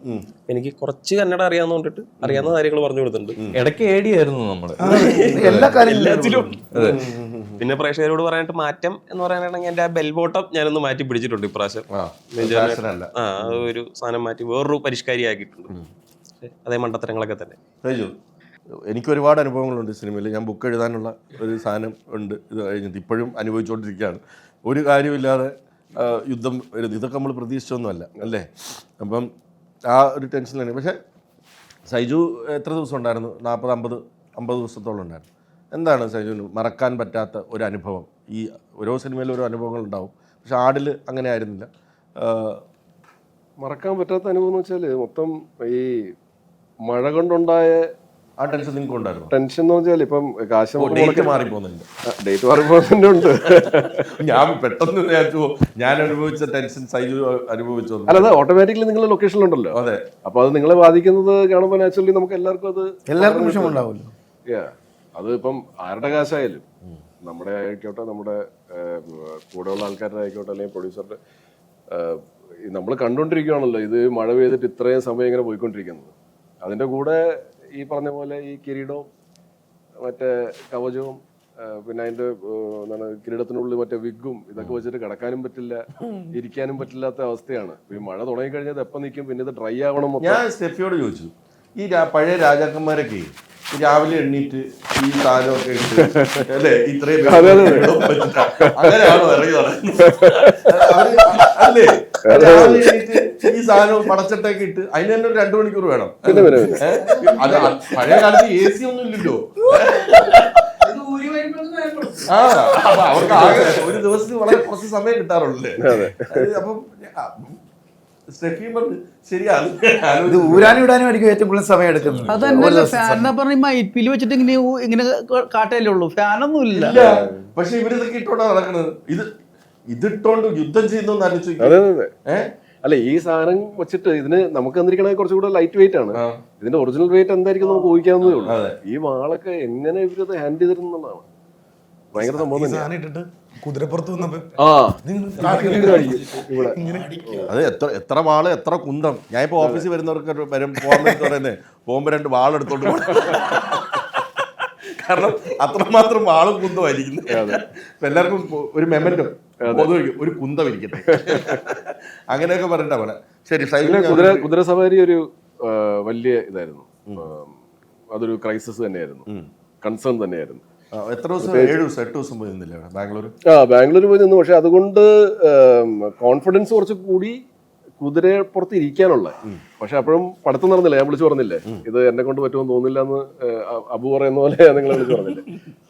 എനിക്ക് കുറച്ച് കന്നഡ അറിയാവുന്നോണ്ടിട്ട് അറിയാവുന്ന കാര്യങ്ങൾ പറഞ്ഞു കൊടുത്തിട്ടുണ്ട്. ഇടയ്ക്ക് ഏടിയായിരുന്നു നമ്മള് എല്ലാ എല്ലാത്തിലും. പിന്നെ പ്രേക്ഷകരോട് പറയാനായിട്ട് മാറ്റം എന്ന് പറയാനാണെങ്കിൽ എന്റെ ആ ബെൽ ബോട്ടം ഞാനൊന്ന് മാറ്റി പിടിച്ചിട്ടുണ്ട് ഇപ്രാവശ്യം. ഒരു സാധനം മാറ്റി വേറൊരു പരിഷ്കാരി ആക്കിയിട്ടുണ്ട്. അതേ മണ്ടത്തരങ്ങളൊക്കെ തന്നെ. എനിക്ക് ഒരുപാട് അനുഭവങ്ങളുണ്ട് സിനിമയിൽ. ഞാൻ ബുക്ക് എഴുതാനുള്ള ഒരു സാധനം ഉണ്ട്. ഇത് കഴിഞ്ഞിട്ട് ഇപ്പോഴും അനുഭവിച്ചുകൊണ്ടിരിക്കുകയാണ്. ഒരു കാര്യമില്ലാതെ യുദ്ധം വരുന്നത് ഇതൊക്കെ നമ്മൾ പ്രതീക്ഷിച്ചൊന്നുമല്ല അല്ലേ? അപ്പം ആ ഒരു ടെൻഷനിലാണ്. പക്ഷേ സൈജു എത്ര ദിവസം ഉണ്ടായിരുന്നു? 40-50 ദിവസത്തോളം ഉണ്ടായിരുന്നു. എന്താണ് സൈജുവിന് മറക്കാൻ പറ്റാത്ത ഒരു അനുഭവം? ഈ ഓരോ സിനിമയിലും ഓരോ അനുഭവങ്ങൾ ഉണ്ടാവും, പക്ഷെ ആടിൽ അങ്ങനെ ആയിരുന്നില്ല. മറക്കാൻ പറ്റാത്ത അനുഭവം എന്ന് വെച്ചാൽ മൊത്തം ഈ മഴ കൊണ്ടുണ്ടായ ആ ടെൻഷൻ നിങ്ങൾക്ക് ഉണ്ടായിരുന്നു? ടെൻഷൻ എന്ന് വെച്ചാൽ ഇപ്പം ഡേറ്റ് മാറിപ്പോകുന്നുണ്ട്. ഡേറ്റ് മാറിപ്പോകുന്നുണ്ട്. ഞാൻ പെട്ടെന്ന് ഞാൻ അനുഭവിച്ച ടെൻഷൻ സൈജു അനുഭവിച്ചു. അല്ല, അത് ഓട്ടോമാറ്റിക്കലി നിങ്ങൾ ലൊക്കേഷനിലുണ്ടല്ലോ. അതെ. അപ്പൊ അത് നിങ്ങളെ ബാധിക്കുന്നത് കാണുമ്പോൾ നാച്ചുറലി നമുക്ക് എല്ലാവർക്കും വിഷമമുണ്ടാവുമല്ലോ. അത് ഇപ്പം ആരുടെ കാശായാലും, നമ്മുടെ ആയിക്കോട്ടെ, നമ്മുടെ കൂടെയുള്ള ആൾക്കാരുടെ ആയിക്കോട്ടെ, അല്ലെങ്കിൽ പ്രൊഡ്യൂസറുടെ, നമ്മൾ കണ്ടുകൊണ്ടിരിക്കുകയാണല്ലോ ഇത് മഴ പെയ്തിട്ട് ഇത്രയും സമയം ഇങ്ങനെ പോയിക്കൊണ്ടിരിക്കുന്നത്. അതിൻ്റെ കൂടെ ഈ പറഞ്ഞ പോലെ ഈ കിരീടവും മറ്റേ കവചവും പിന്നെ അതിൻ്റെ എന്താണ് കിരീടത്തിനുള്ളിൽ മറ്റേ വിഗും ഇതൊക്കെ വെച്ചിട്ട് കിടക്കാനും പറ്റില്ല, ഇരിക്കാനും പറ്റില്ലാത്ത അവസ്ഥയാണ്. ഈ മഴ തുടങ്ങിക്കഴിഞ്ഞാൽ ഇത് എപ്പം നിൽക്കും, പിന്നെ ഇത് ഡ്രൈ ആവണം. ഞാൻ സ്റ്റെഫിയോട് ചോദിച്ചു, ഈ പഴയ രാജാക്കന്മാരൊക്കെ രാവിലെ എണ്ണീറ്റ് ഈ സാധനമൊക്കെ ഇട്ട് അല്ലേ ഇത്രയും അങ്ങനെയാണോ ഇറങ്ങി അല്ലേ? രാവിലെ എണ്ണീറ്റ് ഈ സാധനം പടച്ചട്ടൊക്കെ ഇട്ട് അതിന് തന്നെ ഒരു 2 മണിക്കൂർ വേണം. അത് പഴയ കാലത്ത് AC ഒന്നും ഇല്ലല്ലോ. അപ്പൊ അവർക്ക് ആകെ ഒരു ദിവസത്തിന് വളരെ കുറച്ച് സമയം കിട്ടാറുള്ളൂ. അപ്പം ഇത് ഊരാനും ഇടാനും ആയിരിക്കും ഏറ്റവും കൂടുതൽ സമയം എടുക്കുന്നത്. അതല്ല, ഫാൻ പറഞ്ഞ മൈപ്പിൽ വെച്ചിട്ട് ഇങ്ങനെ കാട്ടല്ലേ ഉള്ളൂ, ഫാനൊന്നും ഇല്ല. പക്ഷെ ഇവരിതൊക്കെ ഇട്ടോണ്ടാ നടക്കുന്നത്. ഇതിട്ടോണ്ട് യുദ്ധം ചെയ്യുന്ന ആലോചിച്ചു. അല്ല, ഈ സാധനം വെച്ചിട്ട് ഇതിന് നമുക്ക് തന്നിരിക്കണ കുറച്ചുകൂടെ ലൈറ്റ് വെയിറ്റ് ആണ്. ഇതിന്റെ ഒറിജിനൽ വെയിറ്റ് എന്തായിരിക്കും നമുക്ക് ഊഹിക്കാവുന്നതേ ഉള്ളൂ. ഈ വാളൊക്കെ എങ്ങനെ ഇവരത് ഹാൻഡിൽ ചെയ്തിരുന്നതാണ് ഭയങ്കര സംഭവം. ഇട്ടിട്ട് കുതിരപ്പുറത്ത് വന്നപ്പോ അത് എത്ര വാള് എത്ര കുന്തം. ഞാൻ ഇപ്പൊ ഓഫീസിൽ വരുന്നവർക്ക് പോകാൻ വേണ്ടി പറയുന്നേ പോകുമ്പോ 2 വാളെടുത്തോണ്ട് പോകണം. കാരണം അത്രമാത്രം വാളും കുന്തമായിരിക്കുന്നു. എല്ലാവർക്കും ഒരു മെമന്റോ ഒരു കുന്തം ഇരിക്കട്ടെ അങ്ങനെയൊക്കെ പറഞ്ഞിട്ടാ പോലെ. ശരി, കുതിര സവാരി ഒരു വലിയ ഇതായിരുന്നു. അതൊരു ക്രൈസിസ് തന്നെയായിരുന്നു, കൺസേൺ തന്നെയായിരുന്നു. എത്ര ദിവസം? 7 ദിവസം 8 ദിവസം പോയി നിന്നില്ലേ ബാംഗ്ലൂർ? ബാംഗ്ലൂർ പോയി നിന്നു. പക്ഷെ അതുകൊണ്ട് കോൺഫിഡൻസ് കുറച്ച് കൂടി കുതിരപ്പുറത്ത് ഇരിക്കാനുള്ള. പക്ഷെ അപ്പോഴും പഠിത്തം നടന്നില്ല. ഞാൻ വിളിച്ചു പറഞ്ഞില്ലേ ഇത് എന്നെ കൊണ്ട് പറ്റുമെന്ന് തോന്നില്ല എന്ന് അബു പറയുന്ന പോലെ നിങ്ങൾ വിളിച്ചു പറഞ്ഞില്ലേ.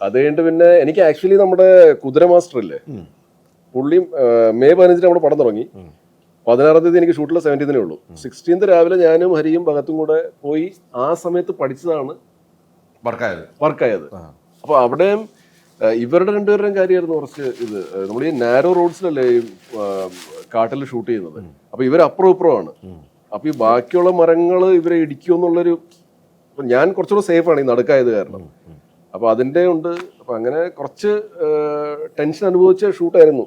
അത് കഴിഞ്ഞിട്ട് പിന്നെ എനിക്ക് ആക്ച്വലി നമ്മുടെ കുതിര മാസ്റ്റർ ഇല്ലേ, പുള്ളി May 15 നമ്മുടെ പടം തുടങ്ങി. 16-ാം തീയതി എനിക്ക് ഷൂട്ടിൽ 17th ഉള്ളൂ. 16th രാവിലെ ഞാനും ഹരിയും ഭഗത്തും കൂടെ പോയി ആ സമയത്ത് പഠിച്ചതാണ് വർക്കായത്. അപ്പൊ അവിടെയും ഇവരുടെ 2 പേരുടെയും കാര്യമായിരുന്നു കുറച്ച് ഇത്. നമ്മൾ ഈ നാരോ റോഡ്സിലല്ലേ ഈ കാട്ടിൽ ഷൂട്ട് ചെയ്യുന്നത്. അപ്പൊ ഇവർ അപ്പുറം ഇപ്പുറമാണ്. അപ്പൊ ഈ ബാക്കിയുള്ള മരങ്ങൾ ഇവരെ ഇടിക്കുമെന്നുള്ളൊരു, ഞാൻ കുറച്ചുകൂടെ സേഫാണ് ഈ നടുക്കായത് കാരണം. അപ്പോൾ അതിൻ്റെ ഉണ്ട്. അപ്പം അങ്ങനെ കുറച്ച് ടെൻഷൻ അനുഭവിച്ച ഷൂട്ടായിരുന്നു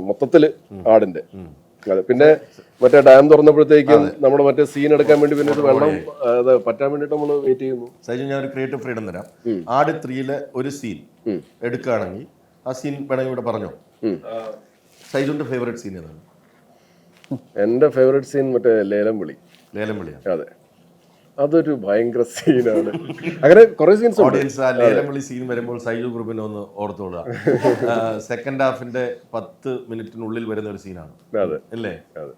മൊത്തത്തിൽ ആടിൻ്റെ. അതെ, പിന്നെ മറ്റേ ഡാം തുറന്നപ്പോഴത്തേക്കും നമ്മുടെ മറ്റേ സീൻ എടുക്കാൻ വേണ്ടി പിന്നെ ഒരു വെള്ളം അത് പറ്റാൻ വേണ്ടിയിട്ട് നമ്മൾ വെയിറ്റ് ചെയ്യുന്നു. സൈജു, ഞാൻ ഒരു ക്രിയേറ്റീവ് ഫ്രീഡം തരാം. ആട് 3-ലെ ഒരു സീൻ എടുക്കുകയാണെങ്കിൽ ആ സീൻ വേണമെങ്കിൽ ഇവിടെ പറഞ്ഞോ. സൈജുവിന്റെ ഫേവറേറ്റ് സീൻ ഏതാണ്? എൻ്റെ ഫേവറേറ്റ് സീൻ മറ്റേ ലേലം വിളി. ലേലം വിളിയാണ്. അതെ, അതൊരു ഭയങ്കര സീനാണ്. അങ്ങനെ കുറെ സീൻസ് ഓഡിയൻസ് ആ ലേലം വിളി സീൻ വരുമ്പോൾ സൈജു ഗ്രൂപ്പിനെ ഒന്ന് ഓർത്തോളുക. സെക്കൻഡ് ഹാഫിന്റെ 10 മിനിറ്റിനുള്ളിൽ വരുന്ന ഒരു സീനാണ്. അതെ അല്ലേ? അതെ.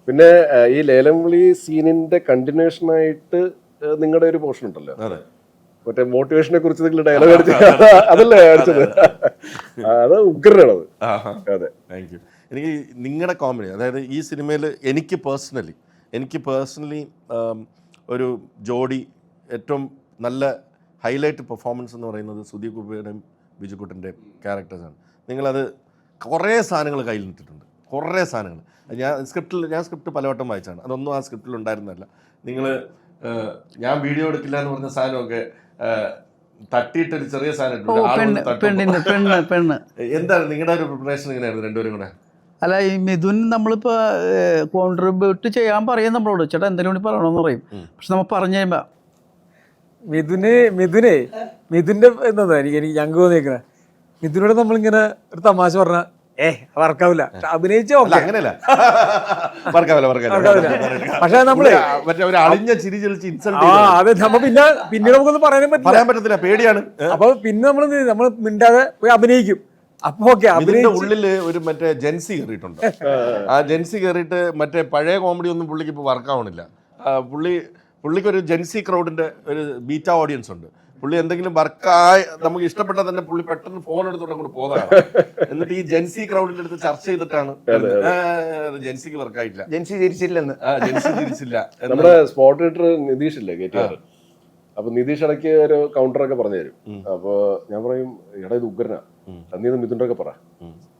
പിന്നെ ഈ ലേലം വിളി സീനിന്റെ കണ്ടിന്യൂഷൻ ആയിട്ട് നിങ്ങളുടെ ഒരു പോർഷൻ ഉണ്ടല്ലോ, അതെ, മറ്റേ മോട്ടിവേഷനെ കുറിച്ച് നിങ്ങൾ ഡയലോഗ് അടിച്ച് അതല്ലേ അടിച്ചത്? അത് ഉഗ്രനാണത്. അതെ, താങ്ക് യു. എനിക്ക് നിങ്ങളുടെ കോമഡി, അതായത് ഈ സിനിമയിൽ എനിക്ക് പേഴ്സണലി ഒരു ജോഡി ഏറ്റവും നല്ല ഹൈലൈറ്റ് പെർഫോമൻസ് എന്ന് പറയുന്നത് സുദീപ് കുബയുടെയും ബിജുക്കുട്ടൻ്റെയും ക്യാരക്ടേഴ്സാണ്. നിങ്ങളത് കുറേ സാധനങ്ങൾ കയ്യിൽ നിന്നിട്ടുണ്ട്, കുറേ സാധനങ്ങൾ. ഞാൻ സ്ക്രിപ്റ്റ് പലവട്ടം വായിച്ചാണ്, അതൊന്നും ആ സ്ക്രിപ്റ്റിൽ ഉണ്ടായിരുന്നല്ല. നിങ്ങൾ ഞാൻ വീഡിയോ എടുക്കില്ല എന്ന് പറഞ്ഞ സാധനമൊക്കെ തട്ടിയിട്ടൊരു ചെറിയ സാധനം എന്താണ് നിങ്ങളുടെ ഒരു പ്രിപ്പറേഷൻ? എങ്ങനെയായിരുന്നു രണ്ടുപേരും കൂടെ? അല്ല, ഈ മിഥുൻ നമ്മളിപ്പോൾ കോൺട്രിബ്യൂട്ട് ചെയ്യാൻ പറയും നമ്മളോട്, ചേട്ടാ എന്തെങ്കിലും കൂടി പറയണമെന്ന് പറയും. പക്ഷെ നമ്മൾ പറഞ്ഞു കഴിയുമ്പോൾ മിഥുന്റെ എന്താ എനിക്ക് ഞങ്ങൾക്ക് തോന്നിയേക്കുന്നത്, മിഥുനോട് നമ്മളിങ്ങനെ ഒരു തമാശ പറഞ്ഞാൽ വർക്കാവില്ല, അഭിനയിച്ച അങ്ങനെയല്ല. പക്ഷെ നമ്മള് അതെ, നമ്മ പിന്നെ നമുക്കൊന്നും പറയാൻ പറ്റത്തില്ല, പേടിയാണ്. അപ്പൊ പിന്നെ നമ്മൾ മിണ്ടാതെ പോയി അഭിനയിക്കും. അപ്പൊ ഉള്ളില് ഒരു മറ്റേ ജെൻസി കയറിയിട്ടുണ്ട്. ആ ജെൻസി കയറിയിട്ട് മറ്റേ പഴയ കോമഡി ഒന്നും പുള്ളിക്ക് ഇപ്പൊ വർക്കാവണില്ല. പുള്ളിക്ക് ഒരു ജെൻസി ക്രൗഡിന്റെ ഒരു ബീറ്റ ഓഡിയൻസ് ഉണ്ട്. പുള്ളി എന്തെങ്കിലും വർക്കായി നമുക്ക് ഇഷ്ടപ്പെട്ടാൽ തന്നെ പുള്ളി പെട്ടെന്ന് ഫോൺ എടുത്തോണ്ട് അങ്ങോട്ട് പോകുന്നതാണ്. എന്നിട്ട് ഈ ജെൻസി ക്രൗഡിന്റെ അടുത്ത് ചർച്ച ചെയ്തിട്ടാണ് ജെൻസിക്ക് വർക്കായിട്ടില്ല, ജെൻസി തിരിച്ചില്ലെന്ന്. ജെൻസി തിരിച്ചില്ല. നമ്മുടെ സ്പോട്ട് എഡിറ്റർ നിതീഷ് ഇല്ലേ KTR, അപ്പൊ നിതീഷ് ഇടയ്ക്ക് ഒരു കൗണ്ടറൊക്കെ പറഞ്ഞു തരും. അപ്പൊ ഞാൻ പറയും, എടാ ഇത് ഉഗ്രനാ, നീ മിഥുൻ്റെ ഒക്കെ പറ,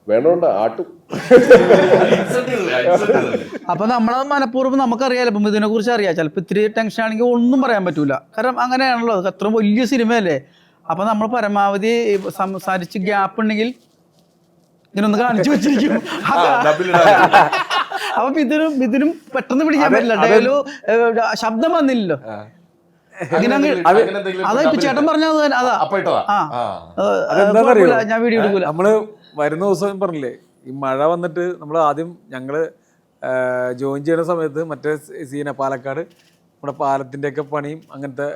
വേണോണ്ട ആട്ടും. അപ്പൊ നമ്മളത് മനഃപൂർവ്വം നമുക്കറിയാലോ, ഇപ്പം ഇതിനെ കുറിച്ച് അറിയാം. ചിലപ്പോൾ ഇത്തിരി ടെൻഷൻ ആണെങ്കിൽ ഒന്നും പറയാൻ പറ്റൂല, കാരണം അങ്ങനെയാണല്ലോ, അത് അത്ര വലിയ സിനിമയല്ലേ. അപ്പൊ നമ്മൾ പരമാവധി സംസാരിച്ച് ഗ്യാപ്പ് ഉണ്ടെങ്കിൽ ഇതിനൊന്ന് കാണിച്ചു വെച്ചിരിക്കും. അപ്പൊ ഇതിനും പെട്ടെന്ന് പിടിക്കാൻ പറ്റില്ല, ഡയലോഗ് ശബ്ദം വന്നില്ലല്ലോ. അതാ ഇപ്പൊ ചേട്ടൻ പറഞ്ഞത് അതാ. ഞാൻ വീഡിയോ എടുക്കൂല. നമ്മള് വരുന്ന ദിവസം പറഞ്ഞില്ലേ, ഈ മഴ വന്നിട്ട് നമ്മൾ ആദ്യം ഞങ്ങള് ജോയിൻ ചെയ്യുന്ന സമയത്ത് മറ്റേ സീന പാലക്കാട് നമ്മുടെ പാലത്തിന്റെ ഒക്കെ പണിയും അങ്ങനത്തെ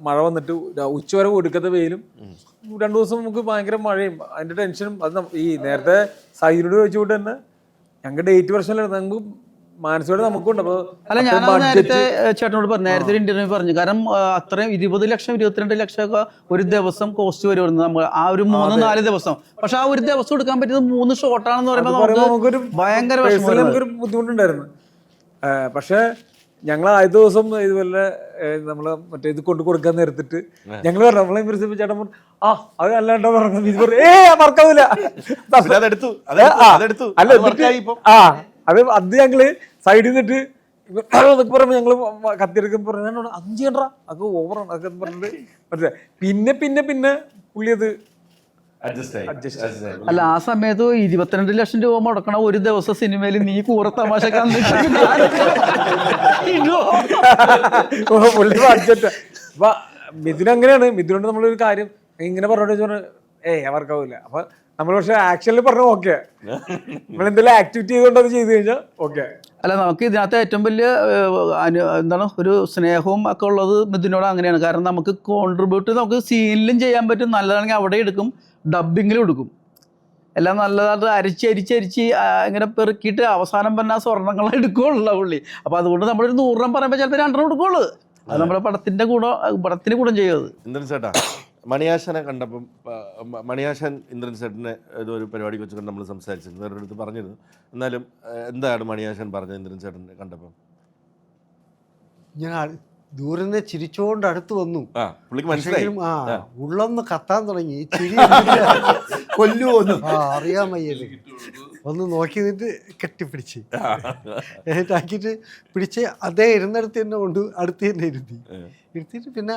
മഴ വന്നിട്ട് ഉച്ചവരെ ഒടുക്കത്തെ വെയിലും 2 ദിവസം നമുക്ക് ഭയങ്കര മഴയും അതിന്റെ ടെൻഷനും. അത് ഈ നേരത്തെ സൈനോട് ചോദിച്ചുകൊണ്ട് തന്നെ ഞങ്ങളുടെ ഡേറ്റ് പ്രശ്നമല്ലായിരുന്നു, ഞങ്ങൾക്ക് മനസ്സോടെ നമുക്കുണ്ട്. അപ്പൊ അല്ല, ഞാൻ നേരത്തെ ചേട്ടനോട് പറഞ്ഞു, നേരത്തെ ഇന്റർവ്യൂ പറഞ്ഞു, കാരണം അത്രയും 20 ലക്ഷം 22 ലക്ഷം ഒക്കെ ഒരു ദിവസം കോസ്റ്റ് വരുന്നത് നമ്മൾ ആ ഒരു 3-4 ദിവസം. പക്ഷെ ആ ഒരു ദിവസം എടുക്കാൻ പറ്റുന്നത് 3 ഷോട്ടാണെന്ന് പറയുമ്പോൾ നമുക്കൊരു ഭയങ്കര നമുക്കൊരു ബുദ്ധിമുട്ടുണ്ടായിരുന്നു. പക്ഷെ ഞങ്ങൾ ആദ്യ ദിവസം ഇതുപോലെ നമ്മള് മറ്റേ ഇത് കൊണ്ട് കൊടുക്കാൻ നേരത്തിട്ട് ഞങ്ങൾ പറഞ്ഞു, നമ്മളെ ചേട്ടൻ പറഞ്ഞു, അത് അല്ലാണ്ടോ പറഞ്ഞു, ഇത് വർക്കാവില്ല. അത് ഞങ്ങള് സൈഡിൽ നിന്നിട്ട് അതൊക്കെ പറയുമ്പോൾ ഞങ്ങള് കത്തിയെടുക്കാൻ പറഞ്ഞു 5 ചെയ്യണ്ടാ, അത് ഓവറാണ് അതൊക്കെ പറഞ്ഞിട്ട് മനസ്സിലായി. പിന്നെ പുള്ളി അത് അല്ല, ആ സമയത്ത് 22 ലക്ഷം രൂപ മുടക്കണ ഒരു ദിവസം സിനിമയിൽ നീ കൂറ തമാശക്കാൻ പുള്ളി ബഡ്ജറ്റ്. അപ്പൊ മിഥുൻ അങ്ങനെയാണ്. മിഥുനോട് നമ്മളൊരു കാര്യം ഇങ്ങനെ പറഞ്ഞോണ്ട് വർക്കാവില്ല. അപ്പൊ നമ്മൾ പക്ഷെ ആക്ഷനിൽ പറഞ്ഞു ഓക്കെ, നമ്മൾ എന്തെങ്കിലും ആക്ടിവിറ്റി ചെയ്തുകൊണ്ട് അത് ചെയ്ത് കഴിഞ്ഞാൽ ഓക്കെ. അല്ല, നമുക്ക് ഇതിനകത്ത് ഏറ്റവും വലിയ എന്താണ് ഒരു സ്നേഹവും ഒക്കെ ഉള്ളത് മിഥുനോട് അങ്ങനെയാണ്. കാരണം നമുക്ക് കോൺട്രിബ്യൂട്ട് നമുക്ക് സീനിലും ചെയ്യാൻ പറ്റും, നല്ലതാണെങ്കിൽ അവിടെ എടുക്കും, ഡബിങ്ങിലും എടുക്കും, എല്ലാം നല്ലതായിട്ട് അരിച്ച് ഇങ്ങനെ പെറുക്കിയിട്ട് അവസാനം പറഞ്ഞ സ്വർണ്ണങ്ങളെ എടുക്കുകയുള്ളൂ പുള്ളി. അപ്പോൾ അതുകൊണ്ട് നമ്മളൊരു 100 എണ്ണം പറയുമ്പോൾ ചിലപ്പോൾ 2 എണ്ണം എടുക്കുകയുള്ളൂ. അത് നമ്മുടെ പടത്തിന് ഗുണം ചെയ്യുന്നത്. ഇന്ദ്രൻ ചേട്ടാ, മണിയാശനെ കണ്ടപ്പം മണിയാശൻ ഇന്ദ്രൻ ചേട്ടനെ ഏതൊരു പരിപാടിക്ക് വെച്ചിട്ട് നമ്മൾ സംസാരിച്ചിരുന്നു, വേറൊരു അടുത്ത് പറഞ്ഞിരുന്നു. എന്നാലും എന്താണ് മണിയാശൻ പറഞ്ഞത് ഇന്ദ്രൻ ചേട്ടനെ കണ്ടപ്പം? ഞാൻ ദൂരെ നിന്ന് ചിരിച്ചോണ്ട് അടുത്ത് വന്നു, പുള്ളിക്ക് മനസ്സിലായി, ഉള്ളൊന്ന് കത്താൻ തുടങ്ങി ചിരി. കൊല്ലുവോന്ന്. അറിയാൻ വയ്യത് ഒന്ന് നോക്കി നിന്നിട്ട് കെട്ടിപ്പിടിച്ച് എന്നിട്ടാക്കിയിട്ട് പിടിച്ച് അതേ ഇരുന്നിടത്ത് തന്നെ കൊണ്ട് അടുത്ത് തന്നെ ഇരുത്തിയിട്ട് പിന്നെ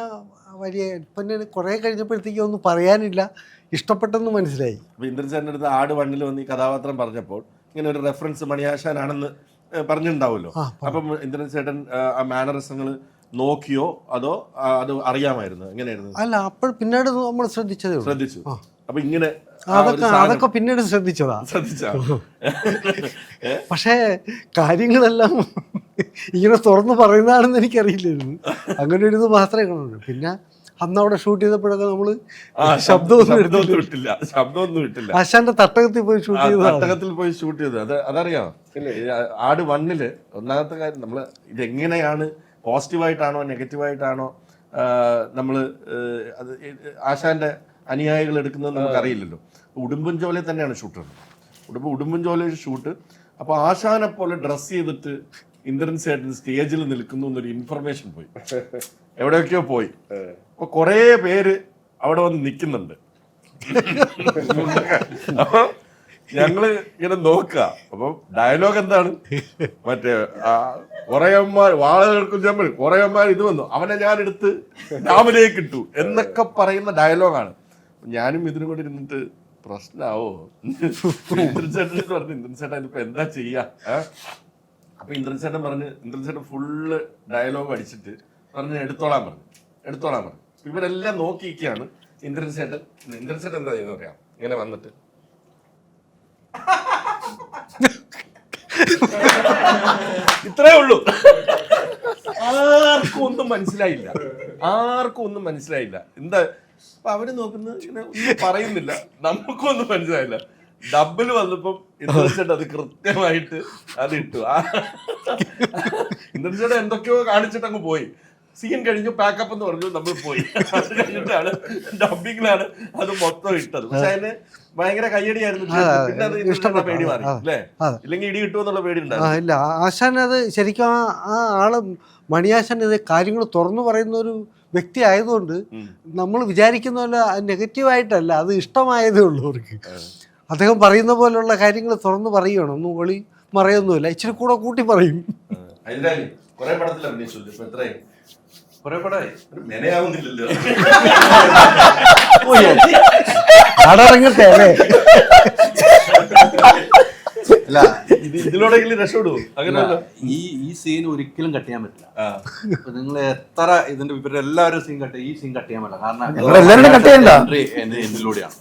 വലിയ പിന്നെ കുറേ കഴിഞ്ഞപ്പോഴത്തേക്കും ഒന്നും പറയാനില്ല, ഇഷ്ടപ്പെട്ടെന്ന് മനസ്സിലായി. അപ്പോൾ ഇന്ദ്രൻ സാറിൻ്റെ അടുത്ത് ആട് വണ്ണിൽ വന്ന് ഈ കഥാപാത്രം പറഞ്ഞപ്പോൾ ഇങ്ങനെ ഒരു റെഫറൻസ് മണിയാശാനാണെന്ന് പറഞ്ഞിട്ടുണ്ടാവുമല്ലോ. അപ്പം ഇന്ദ്രൻ ചേട്ടൻ ആ മാനറിസങ്ങൾ നോക്കിയോ അതോ അത് അറിയാമായിരുന്നു? എങ്ങനെയായിരുന്നു? അല്ല, അപ്പോൾ പിന്നീട് നമ്മൾ ശ്രദ്ധിച്ചു. അപ്പൊ ഇങ്ങനെ അതൊക്കെ പിന്നീട് ശ്രദ്ധിച്ചതാ. പക്ഷേ കാര്യങ്ങളെല്ലാം ഇങ്ങനെ തുറന്ന് പറയുന്നതാണെന്ന് എനിക്കറിയില്ലായിരുന്നു. അങ്ങനെ ഒരു ഇത് മാത്രമേ കാണുള്ളൂ. പിന്നെ അന്ന് അവിടെ ഷൂട്ട് ചെയ്തപ്പോഴൊക്കെ നമ്മള് ശബ്ദമൊന്നും വിട്ടില്ല. ആശാന്റെ തട്ടകത്തിൽ പോയി ഷൂട്ട് ചെയ്തത് അതറിയാം. ആട് വണ്ണില് ഒന്നാമത്തെ കാര്യം നമ്മള് ഇതെങ്ങനെയാണ് പോസിറ്റീവായിട്ടാണോ നെഗറ്റീവായിട്ടാണോ നമ്മൾ അത് ആശാന്റെ അനുയായികൾ എടുക്കുന്നത് നമുക്കറിയില്ലല്ലോ. ഉടുമ്പൻചോല തന്നെയാണ് ഷൂട്ട്. ഉടുമ്പൻചോല ഷൂട്ട്. അപ്പോൾ ആശാനെ പോലെ ഡ്രസ്സ് ചെയ്തിട്ട് ഇന്ദ്രൻ ചേട്ടൻ സ്റ്റേജിൽ നിൽക്കുന്നു എന്നൊരു ഇൻഫർമേഷൻ പോയി, എവിടെയൊക്കെയോ പോയി. അപ്പോൾ കുറേ പേര് അവിടെ വന്ന് നിൽക്കുന്നുണ്ട്. അപ്പോൾ ഞങ്ങള് ഇങ്ങനെ നോക്കുക. അപ്പം ഡയലോഗ് എന്താണ്? മറ്റേ കുറേയന്മാർ വാളകൾക്കും കുറേയന്മാർ ഇത് വന്നു, അവനെ ഞാൻ എടുത്ത് ഡാമിലേക്ക് ഇട്ടു എന്നൊക്കെ പറയുന്ന ഡയലോഗാണ്. ഞാനും ഇതിനും കൂടി ഇരുന്നിട്ട് പ്രശ്നമാവോ ഇന്ദ്രൻ ചേട്ടൻ പറഞ്ഞു, ഇന്ദ്രൻ ചേട്ടൻ ഇതിപ്പോ എന്താ ചെയ്യാ? അപ്പൊ ഇന്ദ്രൻ ചേട്ടൻ പറഞ്ഞു, ഇന്ദ്രൻ ചേട്ടൻ ഫുള്ള് ഡയലോഗ് അടിച്ചിട്ട് പറഞ്ഞു എടുത്തോളാൻ പറഞ്ഞു. ഇവരെല്ലാം നോക്കിയിരിക്കുകയാണ്. ഇന്ദ്രൻ ചേട്ടൻ എന്താ ചെയ്യുന്നത് അറിയാം? ഇങ്ങനെ വന്നിട്ട് ഇത്രേ ഉള്ളൂ. ആർക്കും ഒന്നും മനസ്സിലായില്ല. എന്താ അപ്പൊ അവര് നോക്കുന്നത് ഇങ്ങനെ ഒന്നും പറയുന്നില്ല, നമുക്കും ഒന്നും മനസ്സിലായില്ല. ഡബിൾ വന്നപ്പം ഇന്ദ്രൻചേട്ടൻ അത് കൃത്യമായിട്ട് അത് ഇട്ടു. ഇന്ദ്രൻചേട്ടൻ എന്തൊക്കെയോ കാണിച്ചിട്ട് അങ്ങ് പോയി. സീൻ കഴിഞ്ഞു, പാക്കപ്പ് എന്ന് പറഞ്ഞു, നമ്മൾ പോയി. അത് കഴിഞ്ഞിട്ടാണ് ഡബിങ്ങിലാണ് അത് മൊത്തം ഇട്ടത്. പക്ഷെ അതിന് ഭയങ്കര കയ്യടിയായിരുന്നു. പിന്നെ അത് ഇഷ്ടപ്പെട്ട പേടി മാറി അല്ലേ? ഇല്ലെങ്കിൽ ഇടി കിട്ടുമെന്നുള്ള പേടി ഉണ്ടായിരുന്നു. ഇല്ല, ആശാൻ അത് ശരിക്കും ആ ആള് മണിയാശാൻ ഇത് കാര്യങ്ങൾ തുറന്നു പറയുന്ന ഒരു വ്യക്തി ആയതുകൊണ്ട് നമ്മൾ വിചാരിക്കുന്ന പോലെ നെഗറ്റീവായിട്ടല്ല, അത് ഇഷ്ടമായതേ ഉള്ളൂ അവർക്ക്. അദ്ദേഹം പറയുന്ന പോലുള്ള കാര്യങ്ങൾ തുറന്നു പറയുകയാണ്, ഒന്നും ഒളി മറയൊന്നുമില്ല, ഇച്ചിരി കൂടെ കൂട്ടി പറയും. കുറെ പടത്തിൽ അഭിനയിച്ചു. എത്രയും കുറെ പടമായി മെനയാവുന്നില്ലല്ലോ. അടറങ്ങട്ടെ അല്ലേ? അല്ല, ഇതിലൂടെങ്കിലും രക്ഷപ്പെടുവോ? അങ്ങനെയല്ലോ. ഈ സീൻ ഒരിക്കലും കട്ട് ചെയ്യാൻ പറ്റില്ല. നിങ്ങൾ എത്ര ഇതിന്റെ ഇവരുടെ എല്ലാവരും സീൻ ഈ സീൻ കട്ട് ചെയ്യാൻ പറ്റില്ല. കാരണം എന്തിലൂടെയാണ്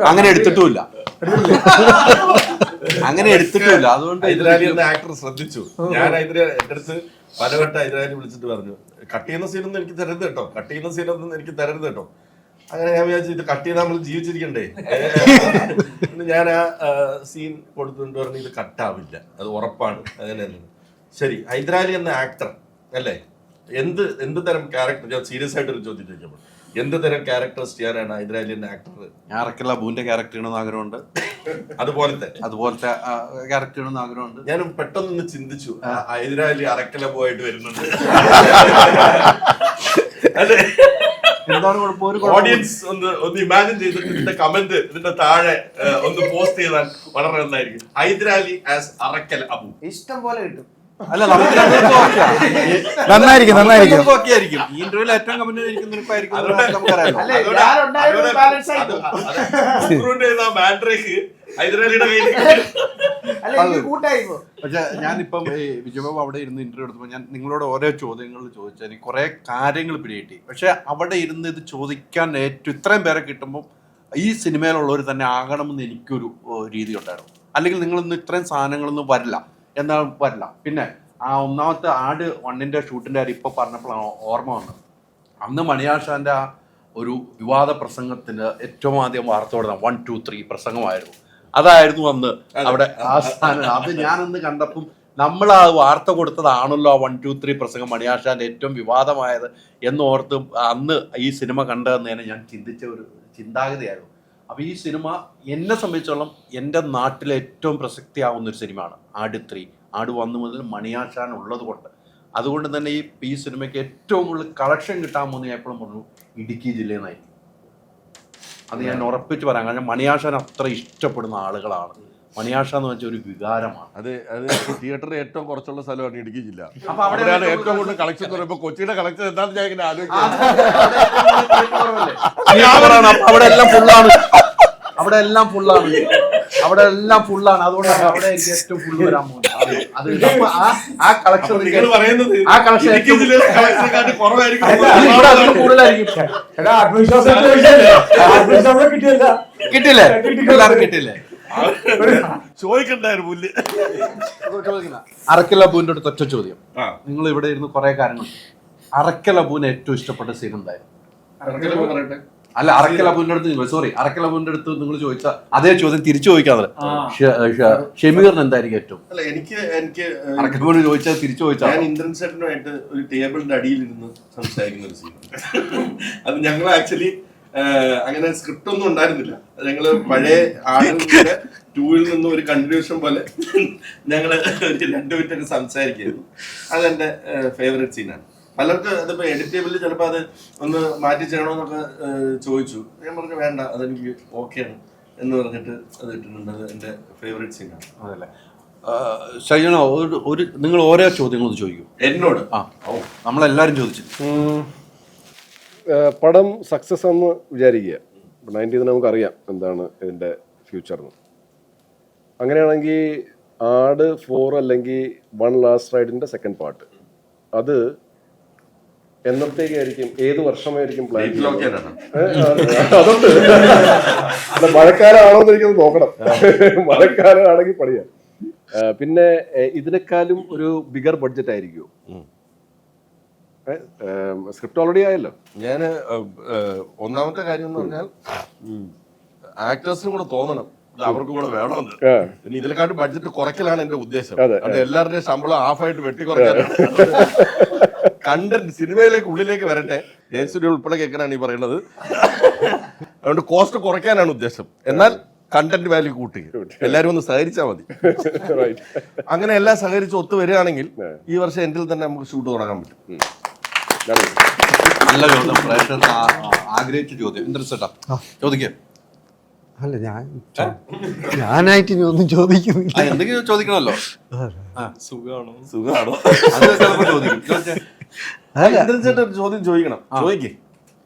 അങ്ങനെ എടുത്തിട്ടുമില്ല. അതുകൊണ്ട് ഹൈദരാലി എന്ന ആക്ടർ ശ്രദ്ധിച്ചു. ഞാൻ എന്റെ അടുത്ത് പലവട്ടം ഹൈദരാലി വിളിച്ചിട്ട് പറഞ്ഞു, കട്ട് ചെയ്യുന്ന സീനൊന്നും എനിക്ക് തരരുത് കേട്ടോ. അങ്ങനെ ഞാൻ വിചാരിച്ചു, ഇത് കട്ട് ചെയ്താൽ നമ്മൾ ജീവിച്ചിരിക്കണ്ടേ. ഞാൻ ആ സീൻ കൊടുത്തുകൊണ്ട് പറഞ്ഞു, ഇത് കട്ടാവില്ല, അത് ഉറപ്പാണ്. അങ്ങനെ ശരി. ഹൈദരാലി എന്ന ആക്ടർ അല്ലേ, എന്ത് തരം ക്യാരക്ടർ, ഞാൻ സീരിയസ് ആയിട്ട് ഒരു ചോദ്യം ചോദിക്കുമ്പോൾ എന്ത് തരം ക്യാരക്ടേഴ്സ് ചെയ്യാനാണ് ഹൈദരാലി എന്ന ആക്ടർ? ഞാൻ അറക്കല്ല ബൂന്റെ ക്യാരക്ടർ ചെയ്യണമെന്ന് ആഗ്രഹമുണ്ട്. അതുപോലത്തെ ക്യാരക്ടർ ചെയ്യണമെന്ന് ആഗ്രഹമുണ്ട്. ഞാൻ പെട്ടെന്ന് ചിന്തിച്ചു, ഹൈദരാലി അറക്കല പോയിട്ട് വരുന്നുണ്ട്. അതെ, എന്താണ് കുഴപ്പം? ഓഡിയൻസ് ഒന്ന് ഇമാജിൻ ചെയ്തിട്ട് ഇതിന്റെ കമന്റ് ഇതിന്റെ താഴെ ഒന്ന് പോസ്റ്റ് ചെയ്താൽ വളരെ നന്നായിരിക്കും. ഹൈദരാലി ആസ് അറക്കൽ അബു ഇഷ്ടം പോലെ കിട്ടും. അല്ല, നമുക്ക് നന്നായിരിക്കും. ഈ ഇന്റർവ്യൂവിൽ ഏറ്റവും കമന്റ് ഹൈദരാലിയുടെ കയ്യിൽ. പക്ഷെ ഞാനിപ്പം വിജയബാബു അവിടെ ഇരുന്ന് ഇന്റർവ്യൂ എടുത്തപ്പോൾ ഞാൻ നിങ്ങളോട് ഓരോ ചോദ്യങ്ങൾ ചോദിച്ചാൽ എനിക്ക് കുറെ കാര്യങ്ങൾ പിടികിട്ടി. പക്ഷെ അവിടെ ഇരുന്ന് ഇത് ചോദിക്കാൻ ഇത്രയും പേരെ കിട്ടുമ്പോൾ ഈ സിനിമയിലുള്ളവർ തന്നെ ആകണമെന്ന് എനിക്കൊരു രീതി ഉണ്ടായിരുന്നു. അല്ലെങ്കിൽ നിങ്ങളൊന്നും ഇത്രയും സാധനങ്ങളൊന്നും വരില്ല. പിന്നെ ആ ഒന്നാമത്തെ ആട് വണ്ണിന്റെ ഷൂട്ടിന്റെ കാര്യം ഇപ്പൊ പറഞ്ഞപ്പോഴാണ് ഓർമ്മ വന്നത്. അന്ന് മണിയാശാന്റെ ആ ഒരു വിവാദ പ്രസംഗത്തിന് ഏറ്റവും ആദ്യം വാർത്ത കൊടുത്ത 1, 2, 3 പ്രസംഗമായിരുന്നു. അതായിരുന്നു അന്ന് അവിടെ ആ സ്ഥാനം. അത് ഞാനന്ന് കണ്ടപ്പം നമ്മൾ ആ വാർത്ത കൊടുത്തതാണല്ലോ ആ 1, 2, 3 പ്രസംഗം മണിയാശാന്റെ ഏറ്റവും വിവാദമായത് എന്നോർത്ത് അന്ന് ഈ സിനിമ കണ്ടതെന്ന് ഞാൻ ചിന്തിച്ച ഒരു ചിന്താഗതിയായിരുന്നു. അപ്പോൾ ഈ സിനിമ എന്നെ സംബന്ധിച്ചോളം എൻ്റെ നാട്ടിലെ ഏറ്റവും പ്രസക്തിയാവുന്ന ഒരു സിനിമയാണ് ആട് 3. ആട് 1 മുതൽ മണിയാശാൻ ഉള്ളത് കൊണ്ട് അതുകൊണ്ട് തന്നെ ഈ സിനിമയ്ക്ക് ഏറ്റവും കൂടുതൽ കളക്ഷൻ കിട്ടാൻ പോകുന്ന ഞാൻ എപ്പോഴും പറഞ്ഞു ഇടുക്കി ജില്ലയിൽ നിന്നായിരിക്കും. അത് ഞാൻ ഉറപ്പിച്ച് പറയാം. കാരണം മണിയാശാൻ അത്ര ഇഷ്ടപ്പെടുന്ന ആളുകളാണ്. മണിയാശ എന്ന് വെച്ചാൽ ഒരു വികാരമാണ്. അത് തിയേറ്ററിൽ ഏറ്റവും കുറച്ചുള്ള സ്ഥലമാണ് ഇടുക്കി ജില്ല. അപ്പൊ അവിടെയാണ് ഏറ്റവും കൂടുതൽ കളക്ഷൻ എന്ന് പറയുമ്പോൾ കൊച്ചിയുടെ കളക്ഷൻ എന്താണെന്ന് ഞാൻ ഇങ്ങനെ ആലോചിക്കുന്നത്. അവിടെ എല്ലാം ഫുള്ളാണ്. അവിടെ എല്ലാം ഫുള്ളാണ്. അതുകൊണ്ടാണ് അവിടെ എനിക്ക് ഏറ്റവും ഫുള്ള് വരാൻ പോകുന്നത്. അത് ആ കളക്ഷൻ കൂടുതലായിരിക്കും. കിട്ടില്ലേ? എല്ലാവരും കിട്ടില്ലേ? ചോദിക്കണ്ടായിരുന്നു പുല്ല്. അറക്കൽ അബുവിന്റെ അടുത്ത് ഒറ്റ ചോദ്യം. നിങ്ങൾ ഇവിടെ ഇരുന്ന് കുറെ കാര്യങ്ങൾ, അറക്കൽ അബുവിന് ഏറ്റവും ഇഷ്ടപ്പെട്ട സീൻ എന്തായിരുന്നു? അല്ല, അറക്കൽ അബുവിന്റെ അടുത്ത് നിങ്ങൾ ചോദിച്ച അതേ ചോദ്യം തിരിച്ചു ചോദിക്കാതെ ഷമീറിന് എന്തായിരിക്കും ഏറ്റവും? അല്ല, എനിക്ക് അറക്കൽ അബുവിന് ചോദിച്ചാൽ തിരിച്ചു ചോദിച്ചാൽ ഞാൻ ഇന്ദ്രൻ ചേട്ടനുമായിട്ട് ഒരു ടേബിളിന്റെ അടിയിലിരുന്ന് സംസാരിക്കുന്ന ഒരു സീൻ. അത് ഞങ്ങൾ ആക്ച്വലി അങ്ങനെ സ്ക്രിപ്റ്റ് ഒന്നും ഉണ്ടായിരുന്നില്ല. ഞങ്ങള് പഴയ ആളുകളുടെ 2-ൽ നിന്ന് ഒരു കണ്ടിന്യൂഷൻ പോലെ ഞങ്ങള് 2 മിനിറ്റ് സംസാരിക്കായിരുന്നു. അതെന്റെ ഫേവറേറ്റ് സീനാണ്. പലർക്ക് അതിപ്പോ എഡിറ്റബിളിൽ ചിലപ്പോൾ അത് ഒന്ന് മാറ്റി ചെയ്യണമെന്നൊക്കെ ചോദിച്ചു. ഞാൻ പറഞ്ഞു വേണ്ട, അതെനിക്ക് ഓക്കെയാണ് എന്ന് പറഞ്ഞിട്ട് അത് ഇട്ടിട്ടുണ്ട്. അത് എന്റെ ഫേവറേറ്റ് സീനാണ്. അതല്ലേ ഷൈജന, നിങ്ങൾ ഓരോ ചോദ്യങ്ങൾ ചോദിക്കും എന്നോട്. നമ്മളെല്ലാരും ചോദിച്ചു. പടം സക്സസ് എന്ന് വിചാരിക്കുക. 90 നമുക്കറിയാം എന്താണ് ഇതിൻ്റെ ഫ്യൂച്ചർ എന്ന്. അങ്ങനെയാണെങ്കിൽ ആട് 4 അല്ലെങ്കിൽ 1 ലാസ്റ്റ് റൈഡിൻ്റെ സെക്കൻഡ് പാർട്ട് അത് എന്നത്തേക്കായിരിക്കും, ഏത് വർഷമായിരിക്കും പ്ലാൻ? അതൊണ്ട് അല്ല, മഴക്കാലമാണോന്ന് എനിക്കത് നോക്കണം. മഴക്കാലമാണെങ്കിൽ പണിയാം. പിന്നെ ഇതിനേക്കാളും ഒരു ബിഗർ ബഡ്ജറ്റ് ആയിരിക്കുമോ? സ്ക്രിപ്റ്റ് ഓൾറെഡി ആയല്ലോ. ഞാൻ ഒന്നാമത്തെ കാര്യം എന്ന് പറഞ്ഞാൽ ആക്ടേഴ്സിനും കൂടെ തോന്നണം അവർക്കും കൂടെ വേണമെന്ന്. പിന്നെ ഇതിനെക്കാട്ടും ബഡ്ജറ്റ് കുറയ്ക്കലാണ് എന്റെ ഉദ്ദേശം. അത് എല്ലാവരുടെയും ശമ്പളം ഹാഫായിട്ട് വെട്ടി കുറയ്ക്കാനാണ്. കണ്ടന്റ് സിനിമയിലേക്ക് ഉള്ളിലേക്ക് വരട്ടെ. ജയസൂര്യ ഉൾപ്പെടെ കേൾക്കാനാണ് ഈ പറയുന്നത്. അതുകൊണ്ട് കോസ്റ്റ് കുറയ്ക്കാനാണ് ഉദ്ദേശം. എന്നാൽ കണ്ടന്റ് വാല്യൂ കൂട്ടി എല്ലാവരും ഒന്ന് സഹകരിച്ചാൽ മതി. അങ്ങനെ എല്ലാം സഹകരിച്ച് ഒത്തു വരികയാണെങ്കിൽ ഈ വർഷം എൻഡിൽ തന്നെ നമുക്ക് ഷൂട്ട് തുടങ്ങാൻ പറ്റും. നല്ല ചോദ്യം, പ്രേക്ഷകർ ആഗ്രഹിച്ച ചോദ്യം. ഇന്ദ്രൻ ചോദിക്കുക. അല്ല, ഞാനായിട്ട് ഇനി ഒന്നും ചോദിക്കുന്നില്ല. എന്തെങ്കിലും ചോദിക്കണമല്ലോ. സുഖാണോ? ചോദ്യം ചോദിക്കണം. ചോദിക്കേ.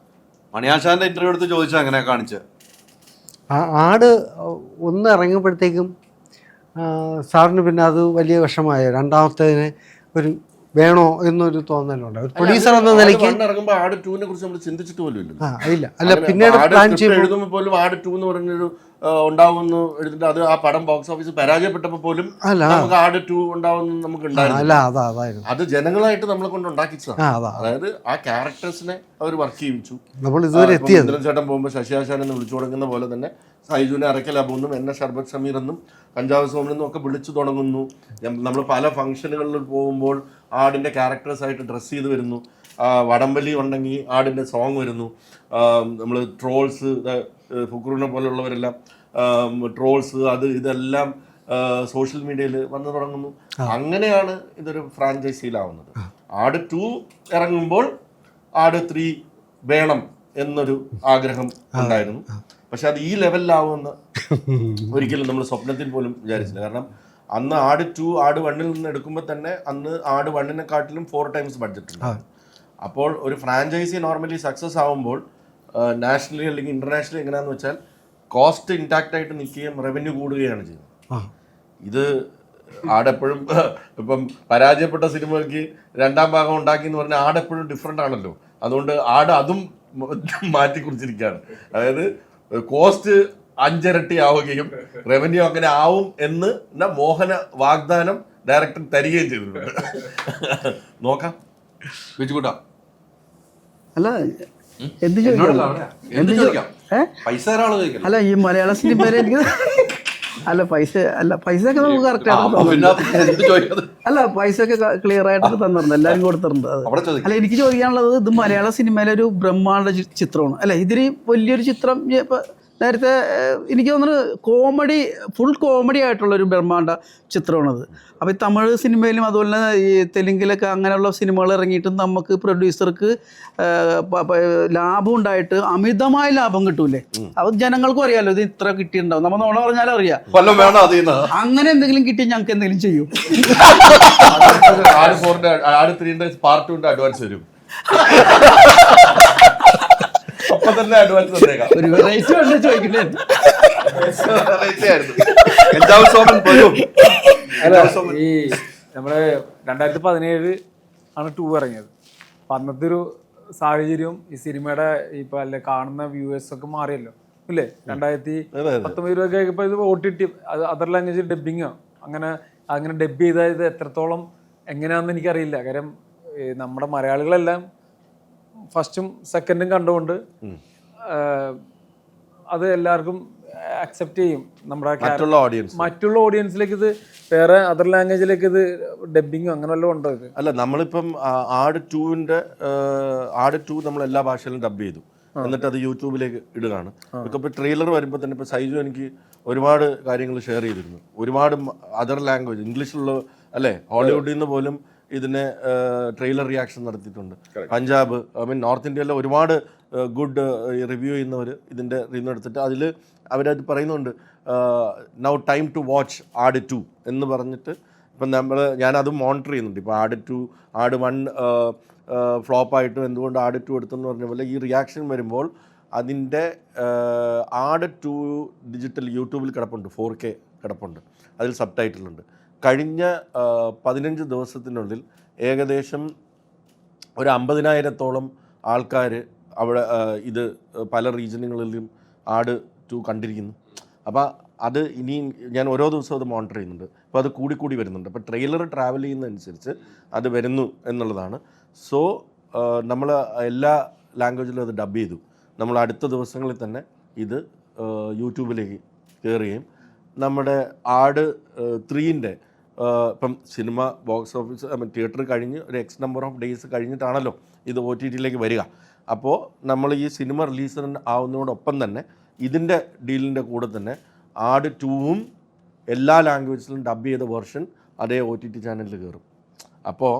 മണിയാശാന്റെ ഇന്റർവ്യൂ എടുത്ത് ചോദിച്ചാൽ അങ്ങനെ കാണിച്ച്. ആട് 1 ഇറങ്ങുമ്പോഴത്തേക്കും സാറിന് പിന്നെ അത് വലിയ വിഷമായ രണ്ടാമത്തേതിന് ഒരു വേണോ എന്നൊരു തോന്നലുണ്ട്. ഒരു പ്രൊഡ്യൂസർ എന്ന നിലയ്ക്ക് ഇറങ്ങുമ്പോൾ ആട് 2-നെ കുറിച്ച് നമ്മൾ ചിന്തിച്ചിട്ട് പോലും ഇല്ല. അല്ല, പിന്നീട് പ്ലാൻ എഴുതുമ്പോൾ പോലും ആട് 2 എന്ന് പറഞ്ഞൊരു ഉണ്ടാവുമെന്ന് എഴുതിട്ട് അത് ആ പടം ബോക്സ് ഓഫീസ് പരാജയപ്പെട്ടപ്പോൾ പോലും നമുക്ക് ആട് 2 ഉണ്ടാവുമെന്ന് നമുക്ക് ഉണ്ടായിരുന്നു. അത് ജനങ്ങളായിട്ട് നമ്മളെ കൊണ്ട് ഉണ്ടാക്കിച്ചതാണ്. അതായത് ആ ക്യാരക്ടേഴ്സിനെ അവർ വർക്ക് ചെയ്യിച്ചു. ഇന്ദ്രൻ ചേട്ടൻ പോകുമ്പോൾ ശശിയാശാൻ എന്ന് വിളിച്ചു തുടങ്ങുന്ന പോലെ തന്നെ സൈജുവിനെ അറക്കൽ അബുന്നും എന്നെ ഷർബത്ത് ഷമീർ എന്നും കഞ്ചാവ് സോമനെന്നും ഒക്കെ വിളിച്ചു തുടങ്ങുന്നു. നമ്മൾ പല ഫംഗ്ഷനുകളിൽ പോകുമ്പോൾ ആടിൻ്റെ ക്യാരക്ടേഴ്സായിട്ട് ഡ്രസ്സ് ചെയ്ത് വരുന്നു. വടംവലി ഉണ്ടെങ്കിൽ ആടിൻ്റെ സോങ് വരുന്നു. നമ്മൾ ട്രോൾസ്, ഫുക്രൂനെ പോലുള്ളവരെല്ലാം ട്രോൾസ് അത് ഇതെല്ലാം സോഷ്യൽ മീഡിയയിൽ വന്നു തുടങ്ങുന്നു. അങ്ങനെയാണ് ഇതൊരു ഫ്രാഞ്ചൈസിയിലാവുന്നത്. ആട് 2 ഇറങ്ങുമ്പോൾ ആട് 3 വേണം എന്നൊരു ആഗ്രഹം ഉണ്ടായിരുന്നു. പക്ഷെ അത് ഈ ലെവലിലാവുമെന്ന് ഒരിക്കലും നമ്മൾ സ്വപ്നത്തിൽ പോലും വിചാരിച്ചില്ല. കാരണം അന്ന് ആട് 2 ആട് 1-ൽ നിന്ന് എടുക്കുമ്പോൾ തന്നെ അന്ന് ആട് 1-നെക്കാട്ടിലും 4 times ബഡ്ജറ്റ് ഉണ്ട്. അപ്പോൾ ഒരു ഫ്രാഞ്ചൈസി നോർമലി സക്സസ് ആവുമ്പോൾ നാഷണലി അല്ലെങ്കിൽ ഇന്റർനാഷണലി എങ്ങനെയാണെന്ന് വെച്ചാൽ കോസ്റ്റ് ഇൻടാക്റ്റ് ആയിട്ട് നിൽക്കുകയും റവന്യൂ കൂടുകയാണ് ചെയ്യുന്നത്. ഇത് ആടെപ്പോഴും ഇപ്പം പരാജയപ്പെട്ട സിനിമയ്ക്ക് 2ാം ഭാഗം ഉണ്ടാക്കി എന്ന് പറഞ്ഞാൽ ആടെപ്പോഴും ഡിഫറെൻ്റ് ആണല്ലോ. അതുകൊണ്ട് ആട് അതും മാറ്റി കുറിച്ചിരിക്കുകയാണ്. അതായത് കോസ്റ്റ് 5 ഇരട്ടി ആവുകയും റവന്യൂ അങ്ങനെ ആവും എന്ന് മോഹന വാഗ്ദാനം ഡയറക്ടർ തരികയും ചെയ്തിട്ടുണ്ട്. നോക്കാം. വെച്ചുകൂട്ടാ. അല്ല, അല്ല, ഈ മലയാള സിനിമയിൽ എനിക്ക് പൈസയൊക്കെ നമുക്ക് കറക്റ്റ് അല്ല, പൈസയൊക്കെ ക്ലിയർ ആയിട്ടൊക്കെ തന്നിരുന്നു, എല്ലാവരും കൊടുത്തിട്ടുണ്ട്. അല്ല, എനിക്ക് ചോദിക്കാനുള്ളത്, ഇത് മലയാള സിനിമയിലെ ഒരു ബ്രഹ്മാണ്ഡ ചിത്രമാണ് അല്ലെ? ഇതിന് വലിയൊരു ചിത്രം ഇപ്പൊ നേരത്തെ എനിക്ക് തോന്നുന്നത് ഫുൾ കോമഡി ആയിട്ടുള്ളൊരു ബ്രഹ്മാണ്ഡ ചിത്രമാണത്. അപ്പോൾ ഈ തമിഴ് സിനിമയിലും അതുപോലെ തന്നെ ഈ തെലുങ്കിലൊക്കെ അങ്ങനെയുള്ള സിനിമകൾ ഇറങ്ങിയിട്ടും നമുക്ക് പ്രൊഡ്യൂസർക്ക് ലാഭം ഉണ്ടായിട്ട് അമിതമായ ലാഭം കിട്ടൂലേ? അത് ജനങ്ങൾക്കും അറിയാമല്ലോ ഇത് ഇത്ര കിട്ടിയിട്ടുണ്ടാവും. നമ്മൾ നോണ പറഞ്ഞാലും അറിയാം. അങ്ങനെ എന്തെങ്കിലും കിട്ടി ഞങ്ങൾക്ക് എന്തെങ്കിലും ചെയ്യും. പാർട്ട് 2 അഡ്വാൻസ് വരും. അപ്പൊ തന്നെ അഡ്വാൻസ് തന്നേക്കാം. ഒരു വെറൈറ്റി ഉണ്ട് ചോദിക്കണ്ടേ? ഈ നമ്മുടെ 2017 ആണ് 2 ഇറങ്ങിയത്. അപ്പം അന്നത്തെ ഒരു സാഹചര്യവും ഈ സിനിമയുടെ ഇപ്പം അല്ലെ കാണുന്ന വ്യൂവേഴ്സ് ഒക്കെ മാറിയല്ലോ ഇല്ലേ? 2019 ഇപ്പൊ ഇത് OTT അതർ ലാംഗ്വേജ് ഡബിങ്ങോ അങ്ങനെ ഡബ് ചെയ്തായത് എത്രത്തോളം എങ്ങനെയാണെന്ന് എനിക്കറിയില്ല. കാര്യം നമ്മുടെ മലയാളികളെല്ലാം ഫസ്റ്റും സെക്കൻഡും കണ്ടുകൊണ്ട് അത് എല്ലാവർക്കും അക്സെപ്റ്റ് ചെയ്യും. നമ്മുടെ മറ്റുള്ള ഓഡിയൻസിലേക്ക് ഇത് വേറെ അതർ ലാംഗ്വേജിലേക്ക് ഇത് ഡബിങ്ങോ അങ്ങനെ വല്ലതും ഉണ്ടോ? ഇത് അല്ല, നമ്മളിപ്പം ആട് 2 നമ്മൾ എല്ലാ ഭാഷയിലും ഡബ് ചെയ്തു, എന്നിട്ട് അത് യൂട്യൂബിലേക്ക് ഇടുകയാണ്. ഇപ്പോൾ ട്രെയിലർ വരുമ്പോൾ തന്നെ ഇപ്പോൾ സൈജു എനിക്ക് ഒരുപാട് കാര്യങ്ങൾ ഷെയർ ചെയ്തിരുന്നു. ഒരുപാട് അതർ ലാംഗ്വേജ് ഇംഗ്ലീഷിലുള്ള അല്ലേ, ഹോളിവുഡിൽ നിന്ന് പോലും ഇതിനെ ട്രെയിലർ റിയാക്ഷൻ നടത്തിയിട്ടുണ്ട്. പഞ്ചാബ്, നോർത്ത് ഇന്ത്യയിലെ ഒരുപാട് ഗുഡ് റിവ്യൂ ചെയ്യുന്നവർ ഇതിൻ്റെ റിവ്യൂ എടുത്തിട്ട് അതിൽ അവരത് പറയുന്നുണ്ട്, നൗ ടൈം ടു വാച്ച് ആട് 2 എന്ന് പറഞ്ഞിട്ട്. ഇപ്പം ഞാനത് മോണിറ്റർ ചെയ്യുന്നുണ്ട്. ഇപ്പോൾ ആട് 2, ആട് 1 ഫ്ലോപ്പായിട്ടും എന്തുകൊണ്ട് ആട് 2 എടുത്തെന്ന് പറഞ്ഞ പോലെ ഈ റിയാക്ഷൻ വരുമ്പോൾ അതിൻ്റെ ആട് 2 ഡിജിറ്റൽ യൂട്യൂബിൽ കിടപ്പുണ്ട്, 4K കിടപ്പുണ്ട്, അതിൽ സബ് ടൈറ്റിലുണ്ട്. കഴിഞ്ഞ 15 ദിവസത്തിനുള്ളിൽ ഏകദേശം ഒരു 50,000-ഓളം ആൾക്കാർ അവിടെ ഇത് പല റീജിയനുകളിലും ആട് 2 കണ്ടിരിക്കുന്നു. അപ്പോൾ അത് ഇനിയും ഞാൻ ഓരോ ദിവസവും അത് മോണിറ്റർ ചെയ്യുന്നുണ്ട്. അപ്പോൾ അത് കൂടി വരുന്നുണ്ട്. അപ്പോൾ ട്രെയിലർ ട്രാവൽ ചെയ്യുന്നതനുസരിച്ച് അത് വരുന്നു എന്നുള്ളതാണ്. സോ നമ്മൾ എല്ലാ ലാംഗ്വേജിലും അത് ഡബ് ചെയ്തു. നമ്മൾ അടുത്ത ദിവസങ്ങളിൽ തന്നെ ഇത് യൂട്യൂബിലേക്ക് കയറുകയും നമ്മുടെ ആട് 3ൻ്റെ ഇപ്പം സിനിമ ബോക്സ് ഓഫീസ് തിയേറ്റർ കഴിഞ്ഞ് ഒരു എക്സ് നമ്പർ ഓഫ് ഡേയ്സ് കഴിഞ്ഞിട്ടാണല്ലോ ഇത് OTTയിലേക്ക് വരിക. അപ്പോൾ നമ്മൾ ഈ സിനിമ റിലീസ് ആവുന്നതോടൊപ്പം തന്നെ ഇതിൻ്റെ ഡീലിൻ്റെ കൂടെ തന്നെ ആട് 2ഉം എല്ലാ ലാംഗ്വേജിലും ഡബ് ചെയ്ത വെർഷൻ അതേ OTT ചാനലിൽ കയറും. അപ്പോൾ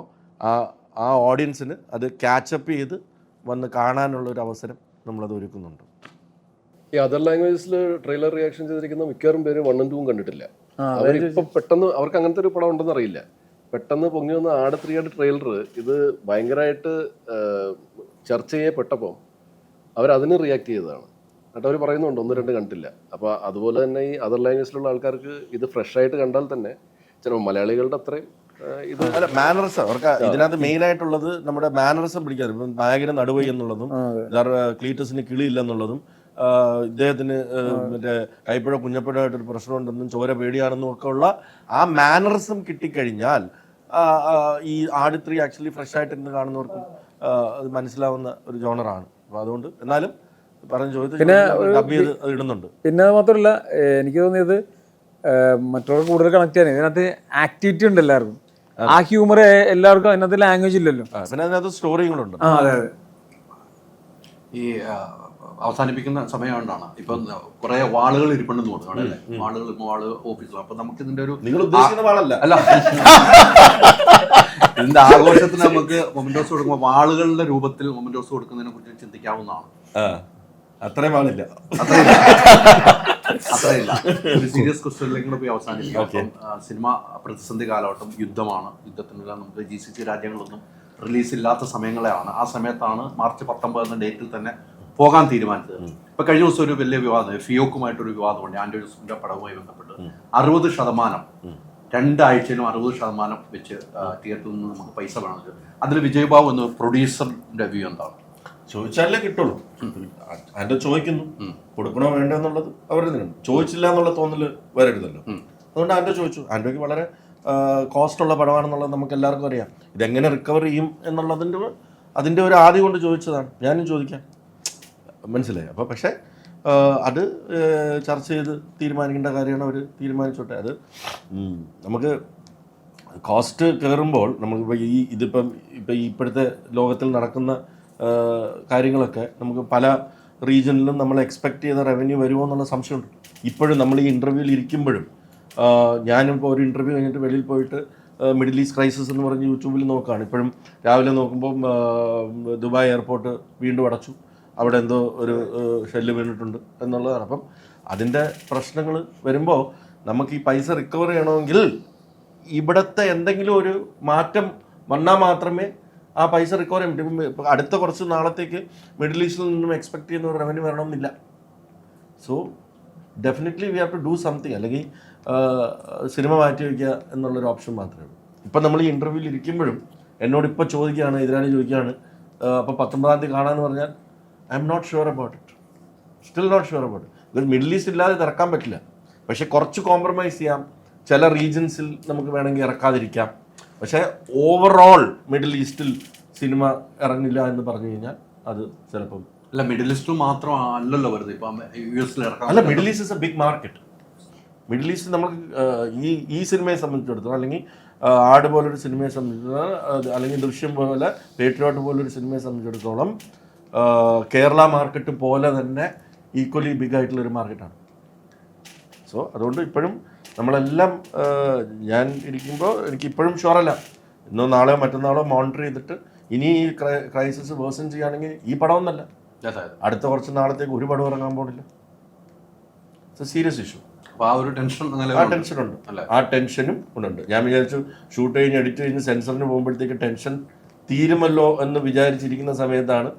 ആ ഓഡിയൻസിന് അത് ക്യാച്ചപ്പ് ചെയ്ത് വന്ന് കാണാനുള്ളൊരു അവസരം നമ്മളത് ഒരുക്കുന്നുണ്ട്. ഈ അതർ ലാംഗ്വേജസിൽ ട്രെയിലർ റിയാക്ഷൻ ചെയ്തിരിക്കുന്ന മിക്കവാറും പേര് 1 ഉം 2ഉം കണ്ടിട്ടില്ല. അവരിപ്പോൾ പെട്ടെന്ന് അവർക്ക് അങ്ങനത്തെ ഒരു പടം ഉണ്ടെന്ന് അറിയില്ല. പെട്ടെന്ന് പൊങ്ങി വന്ന ആട് 3യുടെ ട്രെയിലർ ഇത് ഭയങ്കരമായിട്ട് ചർച്ച ചെയ്യപ്പെട്ടപ്പോൾ അവരതിന് റിയാക്ട് ചെയ്തതാണ്. എന്നിട്ട് അവർ പറയുന്നുണ്ട് 1, 2 കണ്ടിട്ടില്ല. അപ്പോൾ അതുപോലെ തന്നെ ഈ അതർ ലാംഗ്വേജിലുള്ള ആൾക്കാർക്ക് ഇത് ഫ്രഷ് ആയിട്ട് കണ്ടാൽ തന്നെ ചിലപ്പോൾ മലയാളികളുടെ അത്രയും ഇത് അല്ല മാനറിസം അവർക്ക് ഇതിനകത്ത് മെയിൻ ആയിട്ടുള്ളത് നമ്മുടെ മാനറിസം പിടിക്കാറ്. ഇപ്പം നായകന് നടുവൈ എന്നുള്ളതും ക്ലീറ്റസിന് കിളിയില്ല എന്നുള്ളതും ഇദ്ദേഹത്തിന് മറ്റേ കൈപ്പുഴ കുഞ്ഞപ്പുഴയായിട്ടൊരു പ്രശ്നമുണ്ടെന്നും ചോര പേടിയാണെന്നും ഒക്കെ ഉള്ള ആ മാനറിസം കിട്ടിക്കഴിഞ്ഞാൽ ഈ ആട് 3 ആക്ച്വലി ഫ്രഷ് ആയിട്ട് ഇന്ന് കാണുന്നവർക്കും അത് മനസ്സിലാവുന്ന ഒരു ജോണറാണ്. അപ്പോൾ അതുകൊണ്ട് എന്നാലും പറഞ്ഞ ചോദ്യത്തിൽ ഡബ് ചെയ്ത് അത് ഇടുന്നുണ്ട്. പിന്നെ അത് മാത്രമല്ല എനിക്ക് തോന്നിയത് മറ്റുള്ള കൂടുതൽ കണക്ട് ചെയ്യാൻ ഇതിനകത്ത് ആക്ടിവിറ്റി ഉണ്ട് എല്ലാവർക്കും. ആ ഹ്യൂമർ എല്ലാവർക്കും അതിനകത്ത് ലാംഗ്വേജ് ഇല്ലല്ലോ. പിന്നെ അതിനകത്ത് സ്റ്റോറികളുണ്ട്. അതെ ഈ അവസാനിപ്പിക്കുന്ന സമയം കൊണ്ടാണ് ഇപ്പം കുറെ വാളുകൾ ഇരിപ്പുണ്ടെന്ന് തോന്നുന്നു അല്ലേ? വാള് ഓഫീസിൽ. അപ്പൊ നമുക്ക് ഇതിന്റെ ഒരു നിങ്ങൾ ഉദ്ദേശിക്കുന്ന വാളല്ല അല്ല ഇതിന്റെ ആഘോഷത്തിന് നമുക്ക് മൊമെന്റോസ് കൊടുക്കുമ്പോൾ വാളുകളുടെ രൂപത്തിൽ മൊമെന്റോസ് കൊടുക്കുന്നതിനെ കുറിച്ച് ചിന്തിക്കാവുന്നതാണ്. അത്രയും വാളില്ല, അത്രയില്ല. ഒരു സീരിയസ് ക്വസ്റ്റ്യനിലേക്ക് പോയി അവസാനിപ്പിക്കാം. സിനിമ പ്രതിസന്ധി കാലഘട്ടം, യുദ്ധമാണ്. യുദ്ധത്തിനെല്ലാം നമുക്ക് GCC രാജ്യങ്ങളൊന്നും റിലീസ് ഇല്ലാത്ത സമയങ്ങളെയാണ്. ആ സമയത്താണ് മാർച്ച് 19 എന്ന ഡേറ്റിൽ തന്നെ പോകാൻ തീരുമാനിച്ചത്. ഇപ്പൊ കഴിഞ്ഞ ദിവസം ഒരു വലിയ വിവാദം, ഫിയോക്കുമായിട്ടൊരു വിവാദമുണ്ട്. ആൻഡ്രൂ ജോസഫിന്റെ പടവുമായി ബന്ധപ്പെട്ട് 60%, 2 ആഴ്ചയിലും 60% വെച്ച് തിയേറ്ററിൽ നിന്ന് നമുക്ക് പൈസ വേണം. അതിൽ വിജയ് ബാബു എന്ന പ്രൊഡ്യൂസറിന്റെ വ്യൂ എന്താണ്? ചോദിച്ചാലേ കിട്ടുള്ളൂ. അതിന്റെ ചോദിക്കുന്നു, കൊടുക്കണോ വേണ്ടോ എന്നുള്ളത് അവരുടെ ചോദിച്ചില്ല എന്നുള്ള തോന്നല് വരരുതല്ലോ. അതുകൊണ്ട് ആൻഡ്രോ ചോദിച്ചു. ആൻഡ്രോയ്ക്ക് വളരെ കോസ്റ്റ് ഉള്ള പടമാണെന്നുള്ളത് നമുക്ക് എല്ലാവർക്കും അറിയാം. ഇതെങ്ങനെ റിക്കവർ ചെയ്യും അതിൻ്റെ ഒരു ആദ്യം കൊണ്ട് ചോദിച്ചതാണ്. ഞാനും ചോദിക്കാം, മനസ്സിലായി. അപ്പോൾ പക്ഷേ അത് ചർച്ച ചെയ്ത് തീരുമാനിക്കേണ്ട കാര്യമാണ്. അവർ തീരുമാനിച്ചോട്ടെ. അത് നമുക്ക് കോസ്റ്റ് കയറുമ്പോൾ നമുക്കിപ്പോൾ ഇപ്പോഴത്തെ ലോകത്തിൽ നടക്കുന്ന കാര്യങ്ങളൊക്കെ നമുക്ക് പല റീജിയനിലും നമ്മൾ എക്സ്പെക്ട് ചെയ്ത റവന്യൂ വരുമോ എന്നുള്ള സംശയമുണ്ട്. ഇപ്പോഴും നമ്മൾ ഈ ഇൻ്റർവ്യൂവിൽ ഇരിക്കുമ്പോഴും ഞാനിപ്പോൾ ഒരു ഇൻ്റർവ്യൂ കഴിഞ്ഞിട്ട് വെളിയിൽ പോയിട്ട് മിഡിൽ ഈസ്റ്റ് ക്രൈസിസ് എന്ന് പറഞ്ഞ് യൂട്യൂബിൽ നോക്കുകയാണ്. ഇപ്പോഴും രാവിലെ നോക്കുമ്പോൾ ദുബായ് എയർപോർട്ട് വീണ്ടും അടച്ചു, അവിടെ എന്തോ ഒരു ഷെല്ല് വീണിട്ടുണ്ട് എന്നുള്ളതാണ്. അപ്പം അതിൻ്റെ പ്രശ്നങ്ങൾ വരുമ്പോൾ നമുക്ക് ഈ പൈസ റിക്കവർ ചെയ്യണമെങ്കിൽ ഇവിടുത്തെ എന്തെങ്കിലും ഒരു മാറ്റം വന്നാൽ മാത്രമേ ആ പൈസ റിക്കവർ ചെയ്യാൻ പറ്റും. ഇപ്പം അടുത്ത കുറച്ച് നാളത്തേക്ക് മിഡിൽ ഈസ്റ്റിൽ നിന്നും എക്സ്പെക്ട് ചെയ്യുന്ന ഒരു റവന്യൂ വരണമെന്നില്ല. So definitely we have to do something. അല്ലെങ്കിൽ സിനിമ മാറ്റി വയ്ക്കുക എന്നുള്ളൊരു ഓപ്ഷൻ മാത്രമേ ഉള്ളൂ. ഇപ്പം നമ്മൾ ഈ ഇൻ്റർവ്യൂവിൽ ഇരിക്കുമ്പോഴും എന്നോട് ഇപ്പോൾ ചോദിക്കുകയാണ്, എതിരാളി ചോദിക്കുകയാണ്, അപ്പോൾ 19-ാം തീയതി കാണാമെന്ന് പറഞ്ഞാൽ I'm not sure about it, still not sure about it. Because middle east ഇല്ലാതെ ഇത് ഇറക്കാൻ പറ്റില്ല. പക്ഷേ കുറച്ച് കോംപ്രമൈസ് ചെയ്യാം, ചില റീജിയൻസിൽ നമുക്ക് വേണമെങ്കിൽ ഇറക്കാതിരിക്കാം. പക്ഷേ ഓവറോൾ മിഡിൽ ഈസ്റ്റിൽ സിനിമ ഇറങ്ങില്ല എന്ന് പറഞ്ഞു കഴിഞ്ഞാൽ അത് ചിലപ്പം അല്ല, മിഡിൽ ഈസ്റ്റിൽ മാത്രം അല്ലല്ലോ വെറുതെ ഇപ്പം US ഇറക്കാം. അല്ല, middle east is a big market. Middle east നമുക്ക് ഈ സിനിമയെ സംബന്ധിച്ചിടത്തോളം, അല്ലെങ്കിൽ ആട് പോലൊരു സിനിമയെ സംബന്ധിച്ചിടത്തോളം, അല്ലെങ്കിൽ ദൃശ്യം പോലെ പേട്രിയോട്ട് പോലൊരു സിനിമയെ സംബന്ധിച്ചിടത്തോളം കേരള മാർക്കറ്റ് പോലെ തന്നെ ഈക്വലി ബിഗ് ആയിട്ടുള്ളൊരു മാർക്കറ്റാണ്. സോ അതുകൊണ്ട് ഇപ്പോഴും നമ്മളെല്ലാം ഞാൻ ഇരിക്കുമ്പോൾ എനിക്കിപ്പോഴും ഷുവറല്ല, ഇന്നോ നാളെയോ മറ്റന്നാളോ മോണിറ്റർ ചെയ്തിട്ട് ഇനി ഈ ക്രൈസിസ് വേഴ്സൺ ചെയ്യുകയാണെങ്കിൽ ഈ പടമൊന്നല്ല, അടുത്ത കുറച്ച് നാളത്തേക്ക് ഒരു പടം ഇറങ്ങാൻ പോണില്ല. It's A serious issue. ആ ഒരു ടെൻഷൻ ആ ടെൻഷനുണ്ട്, ആ ടെൻഷനും ഉണ്ട്. ഞാൻ വിചാരിച്ചു ഷൂട്ട് കഴിഞ്ഞ് എഡിറ്റ് കഴിഞ്ഞ് സെൻസറിന് പോകുമ്പോഴത്തേക്ക് ടെൻഷൻ തീരുമല്ലോ എന്ന് വിചാരിച്ചിരിക്കുന്ന സമയത്താണ്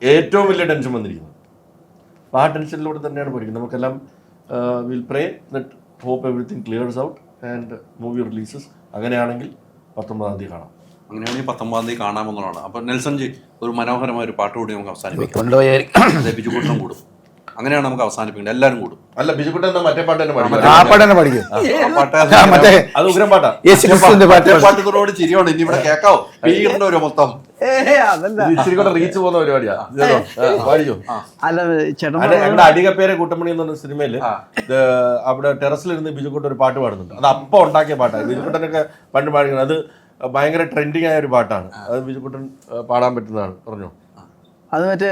ഏറ്റവും വലിയ ടെൻഷൻ വന്നിരിക്കുന്നത്. അപ്പോൾ ആ ടെൻഷനിലൂടെ തന്നെയാണ് പോയിരിക്കുന്നത്. നമുക്കെല്ലാം will pray that hope everything clears out and movie releases. അങ്ങനെയാണെങ്കിൽ 19-ാം തീയതി കാണാം. അങ്ങനെയാണെങ്കിൽ 19-ാം തീയതി കാണാമെന്നുള്ളതാണ്. അപ്പോൾ നെൽസൺ ജി, ഒരു മനോഹരമായ ഒരു പാട്ട് കൂടി നമുക്ക് അവസാനിപ്പിക്കാം. ബിജുകുട്ടനും കൂടും, അങ്ങനെയാണ് നമുക്ക് അവസാനിപ്പിക്കുന്നത്. എല്ലാവരും കൂടും. അല്ല, ബിജുകുട്ടൻ മറ്റേ പാട്ട് തന്നെ പാടും. ആ പാട്ട് തന്നെ പഠിക്കും. അത് ഉഗ്രം പാട്ടാ. പാട്ടുകളോട് ചിരിയോണ്ട് ഇനി ഇവിടെ കേക്കാവോ? പീറിന്റെ ഒരു മൊത്തം ഇച്ചിരി കൂടെ റീച്ച് പോകുന്ന പരിപാടിയാ. പാടിയോ? അല്ല ചേട്ടൻ ഞങ്ങളുടെ അടികപ്പേരെ കൂട്ടമണി എന്ന് പറഞ്ഞ സിനിമയില് അവിടെ ടെറസിലിരുന്ന് ബിജുക്കുട്ടൻ ഒരു പാട്ട് പാടുന്നുണ്ട്. അത് അപ്പം ഉണ്ടാക്കിയ പാട്ടാണ്. ബിജുക്കുട്ടനൊക്കെ പണ്ട് പാടിക്കുന്നത്. അത് ഭയങ്കര ട്രെൻഡിങ് ആയ ഒരു പാട്ടാണ്. അത് ബിജുക്കുട്ടൻ പാടാൻ പറ്റുന്നതാണ്. പറഞ്ഞോ. അത് മറ്റേ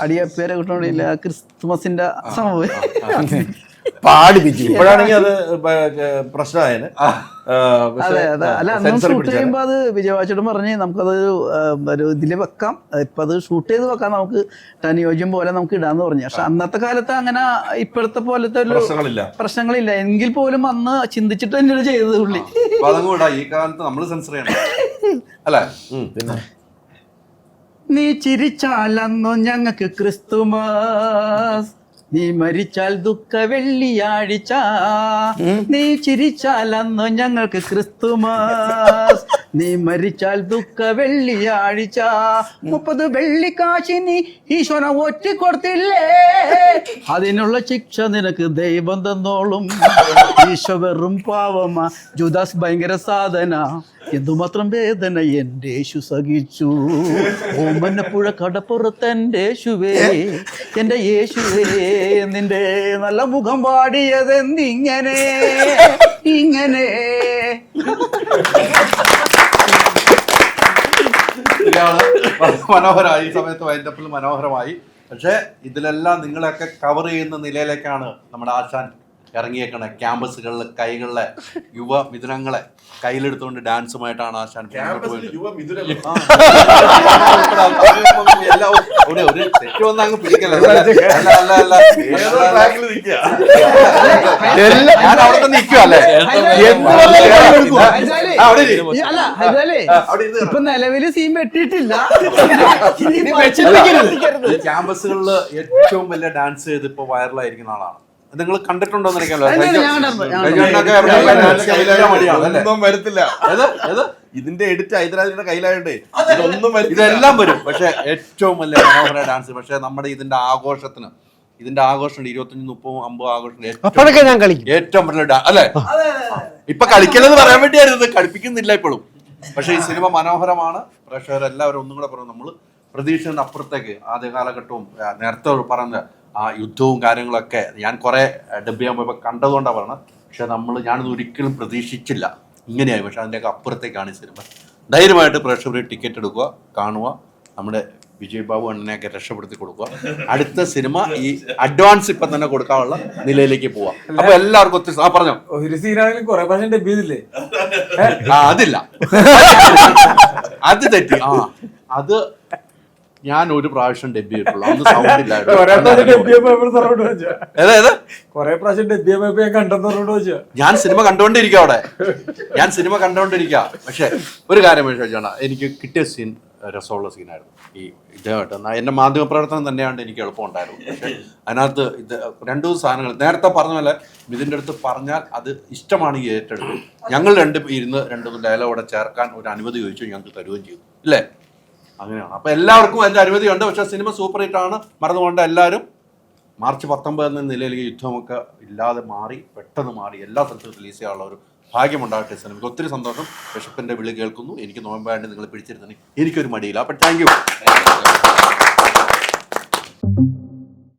അടിയപ്പേരെ കിട്ടണില്ല, ക്രിസ്തുമസിന്റെ സംഭവം പാടിപ്പിച്ചു. ഇപ്പോഴാണെങ്കിൽ അത് പ്രശ്നമായേനെ. അതെ അതെ. അല്ല, അന്ന് ഷൂട്ട് ചെയ്യുമ്പോ അത് വിജയവാച്ചോടും പറഞ്ഞ് നമുക്കത് ഒരു ഇതില് വെക്കാം, ഇപ്പൊ അത് ഷൂട്ട് ചെയ്ത് വെക്കാം, നമുക്ക് അനുയോജ്യം പോലെ നമുക്ക് ഇടാന്ന് പറഞ്ഞു. പക്ഷെ അന്നത്തെ കാലത്ത് അങ്ങനെ ഇപ്പോഴത്തെ പോലത്തെ ഒരു പ്രശ്നങ്ങളില്ല. എങ്കിൽ പോലും അന്ന് ചിന്തിച്ചിട്ട് തന്നെയാണ് ചെയ്തത് പുള്ളി. ഈ കാലത്ത് നമ്മൾ സെൻസർ ചെയ്യണം അല്ലേ? പിന്നെ നീ ചിരിച്ചാലന്നു ഞങ്ങൾക്ക് ക്രിസ്തുമസ്, നീ മരിച്ചാൽ ദുഃഖ വെള്ളിയാഴ്ച. നീ ചിരിച്ചാലന്നു ഞങ്ങൾക്ക് ക്രിസ്തുമസ്, നീ മരിച്ചാൽ ദുഃഖ വെള്ളിയാഴ്ച. 30 വെള്ളിക്കാശി നീ ഈശ്വര ഒറ്റിക്കൊടുത്തില്ലേ, അതിനുള്ള ശിക്ഷ നിനക്ക് ദൈവം തന്നോളും. ഈശോ വെറും പാവമാ, ജുദാസ് ഭയങ്കര സാധന, എന്തുമാത്രം വേദന എൻ്റെ യേശു സഹിച്ചു. ഓമനപ്പുഴ കടപ്പുറത്ത് എൻ്റെ യേശുവേ, എൻ്റെ യേശുവേ, നിന്റെ നല്ല മുഖം പാടിയതെന്തിങ്ങനെ ഇങ്ങനെ. മനോഹരമായി. ഈ സമയത്ത് വൈൻഡപ്പിൽ മനോഹരമായി. പക്ഷേ ഇതിലെല്ലാം നിങ്ങളെയൊക്കെ കവർ ചെയ്യുന്ന നിലയിലേക്കാണ് നമ്മുടെ ആശാൻ ഇറങ്ങിയേക്കണ. ക്യാമ്പസുകളിലെ കൈകളിലെ യുവമിഥുനങ്ങളെ കയ്യിലെടുത്തുകൊണ്ട് ഡാൻസുമായിട്ടാണ് ആശാൻ ഒരു തെറ്റ് വന്ന് അങ്ങ് പിടിക്കല്ലേ. ഞാൻ അവിടെ തന്നെ നിൽക്കുവല്ലേ. ഇപ്പൊ നിലവില് സീൻ വെട്ടിയിട്ടില്ല. ക്യാമ്പസുകളിൽ ഏറ്റവും വലിയ ഡാൻസ് ചെയ്ത് ഇപ്പൊ വൈറലായിരിക്കുന്ന ആളാണ്. നിങ്ങൾ കണ്ടിട്ടുണ്ടോ എന്ന് വരത്തില്ല. ഇതിന്റെ എഡിറ്റ് ഹൈദരാബാദിന്റെ കയ്യിലായോണ്ടേ ഇതെല്ലാം വരും. പക്ഷെ ഏറ്റവും വലിയ മനോഹര ഡാൻസ്. പക്ഷെ നമ്മുടെ ഇതിന്റെ ആഘോഷത്തിന്, ഇതിന്റെ ആഘോഷം 25, 30, 50 ആഘോഷം ഞാൻ കളിക്കും. ഏറ്റവും വലിയ അല്ലെ. ഇപ്പൊ കളിക്കലെന്ന് പറയാൻ വേണ്ടിയായിരുന്നു, കളിപ്പിക്കുന്നില്ല ഇപ്പോഴും. പക്ഷെ ഈ സിനിമ മനോഹരമാണ്. പ്രേക്ഷകരെല്ലാവരും ഒന്നും കൂടെ പറഞ്ഞു, നമ്മൾ പ്രതീക്ഷിക്കുന്ന അപ്പുറത്തേക്ക് ആദ്യ കാലഘട്ടവും നേരത്തെ പറഞ്ഞ ആ യുദ്ധവും കാര്യങ്ങളൊക്കെ ഞാൻ കുറേ ഡബ് ചെയ്യാൻ പോയപ്പോൾ കണ്ടതുകൊണ്ടാണ് പറഞ്ഞത്. പക്ഷെ ഞാനിത് ഒരിക്കലും പ്രതീക്ഷിച്ചില്ല ഇങ്ങനെയായി. പക്ഷെ അതിൻ്റെയൊക്കെ അപ്പുറത്തേക്കാണ് ഈ സിനിമ. ധൈര്യമായിട്ട് പ്രേക്ഷകർ ടിക്കറ്റ് എടുക്കുക, കാണുക. നമ്മുടെ വിജയ് ബാബു അണ്ണനെയൊക്കെ രക്ഷപ്പെടുത്തി കൊടുക്കുക. അടുത്ത സിനിമ ഈ അഡ്വാൻസ് ഇപ്പം തന്നെ കൊടുക്കാനുള്ള നിലയിലേക്ക് പോവാം. അപ്പൊ എല്ലാവർക്കും ഒത്തിരി പറഞ്ഞോ. ഒരു സീനാണെങ്കിലും കുറെ പ്രാവശ്യം ഡബ് ചെയ്തില്ലേ? അതില്ല, അത് തെറ്റി. അത് ഞാൻ ഒരു പ്രാവശ്യം ഡബ് ചെയ്തിട്ടുള്ളൂ. അന്ന് സൗണ്ട് ഇല്ലായിരുന്നു. കൊറേ പ്രാവശ്യം ഡബ് ചെയ്യുമ്പോ ഞാൻ കണ്ടെന്നോട് വെച്ചാ ഞാൻ സിനിമ കണ്ടുകൊണ്ടിരിക്കുക അവിടെ. ഞാൻ സിനിമ കണ്ടുകൊണ്ടിരിക്കുക. പക്ഷെ ഒരു കാര്യം ചോദിച്ചാണ്, എനിക്ക് കിട്ടിയ സീൻ രസമുള്ള സീനായിരുന്നു. ഈ ഇദ്ദേഹമായിട്ട് എൻ്റെ മാധ്യമ പ്രവർത്തനം തന്നെയാണ് എനിക്ക് എളുപ്പമുണ്ടായിരുന്നു. പക്ഷെ അതിനകത്ത് ഇത് 2 സാധനങ്ങൾ നേരത്തെ പറഞ്ഞ പോലെ ഇതിൻ്റെ അടുത്ത് പറഞ്ഞാൽ അത് ഇഷ്ടമാണെങ്കിൽ ഏറ്റെടുത്തു. ഞങ്ങൾ ഇരുന്ന് 2 ഡയലോഗോടെ ചേർക്കാൻ ഒരു അനുമതി ചോദിച്ചു, ഞങ്ങൾക്ക് തരുകയും ചെയ്തു. ഇല്ലേ? അങ്ങനെയാണ്. അപ്പോൾ എല്ലാവർക്കും അതിൻ്റെ അനുമതിയുണ്ട്. പക്ഷേ സിനിമ സൂപ്പർ ഹിറ്റാണ്. മറന്നുകൊണ്ട് എല്ലാവരും മാർച്ച് 19 എന്ന നിലയിലേക്ക് യുദ്ധമൊക്കെ ഇല്ലാതെ മാറി, പെട്ടെന്ന് മാറി എല്ലാ സ്ഥലത്തും റിലീസ് ചെയ്യാനുള്ള ഒരു ഭാഗ്യമുണ്ടാകട്ടെ സിനിമയ്ക്ക്. ഒത്തിരി സന്തോഷം. വിശപ്പിൻ്റെ വിളി കേൾക്കുന്നു. എനിക്ക് നോമ്പായിട്ട് നിങ്ങൾ പിടിച്ചിരുന്നെങ്കിൽ എനിക്കൊരു മടിയില്ല. അപ്പം താങ്ക് യു.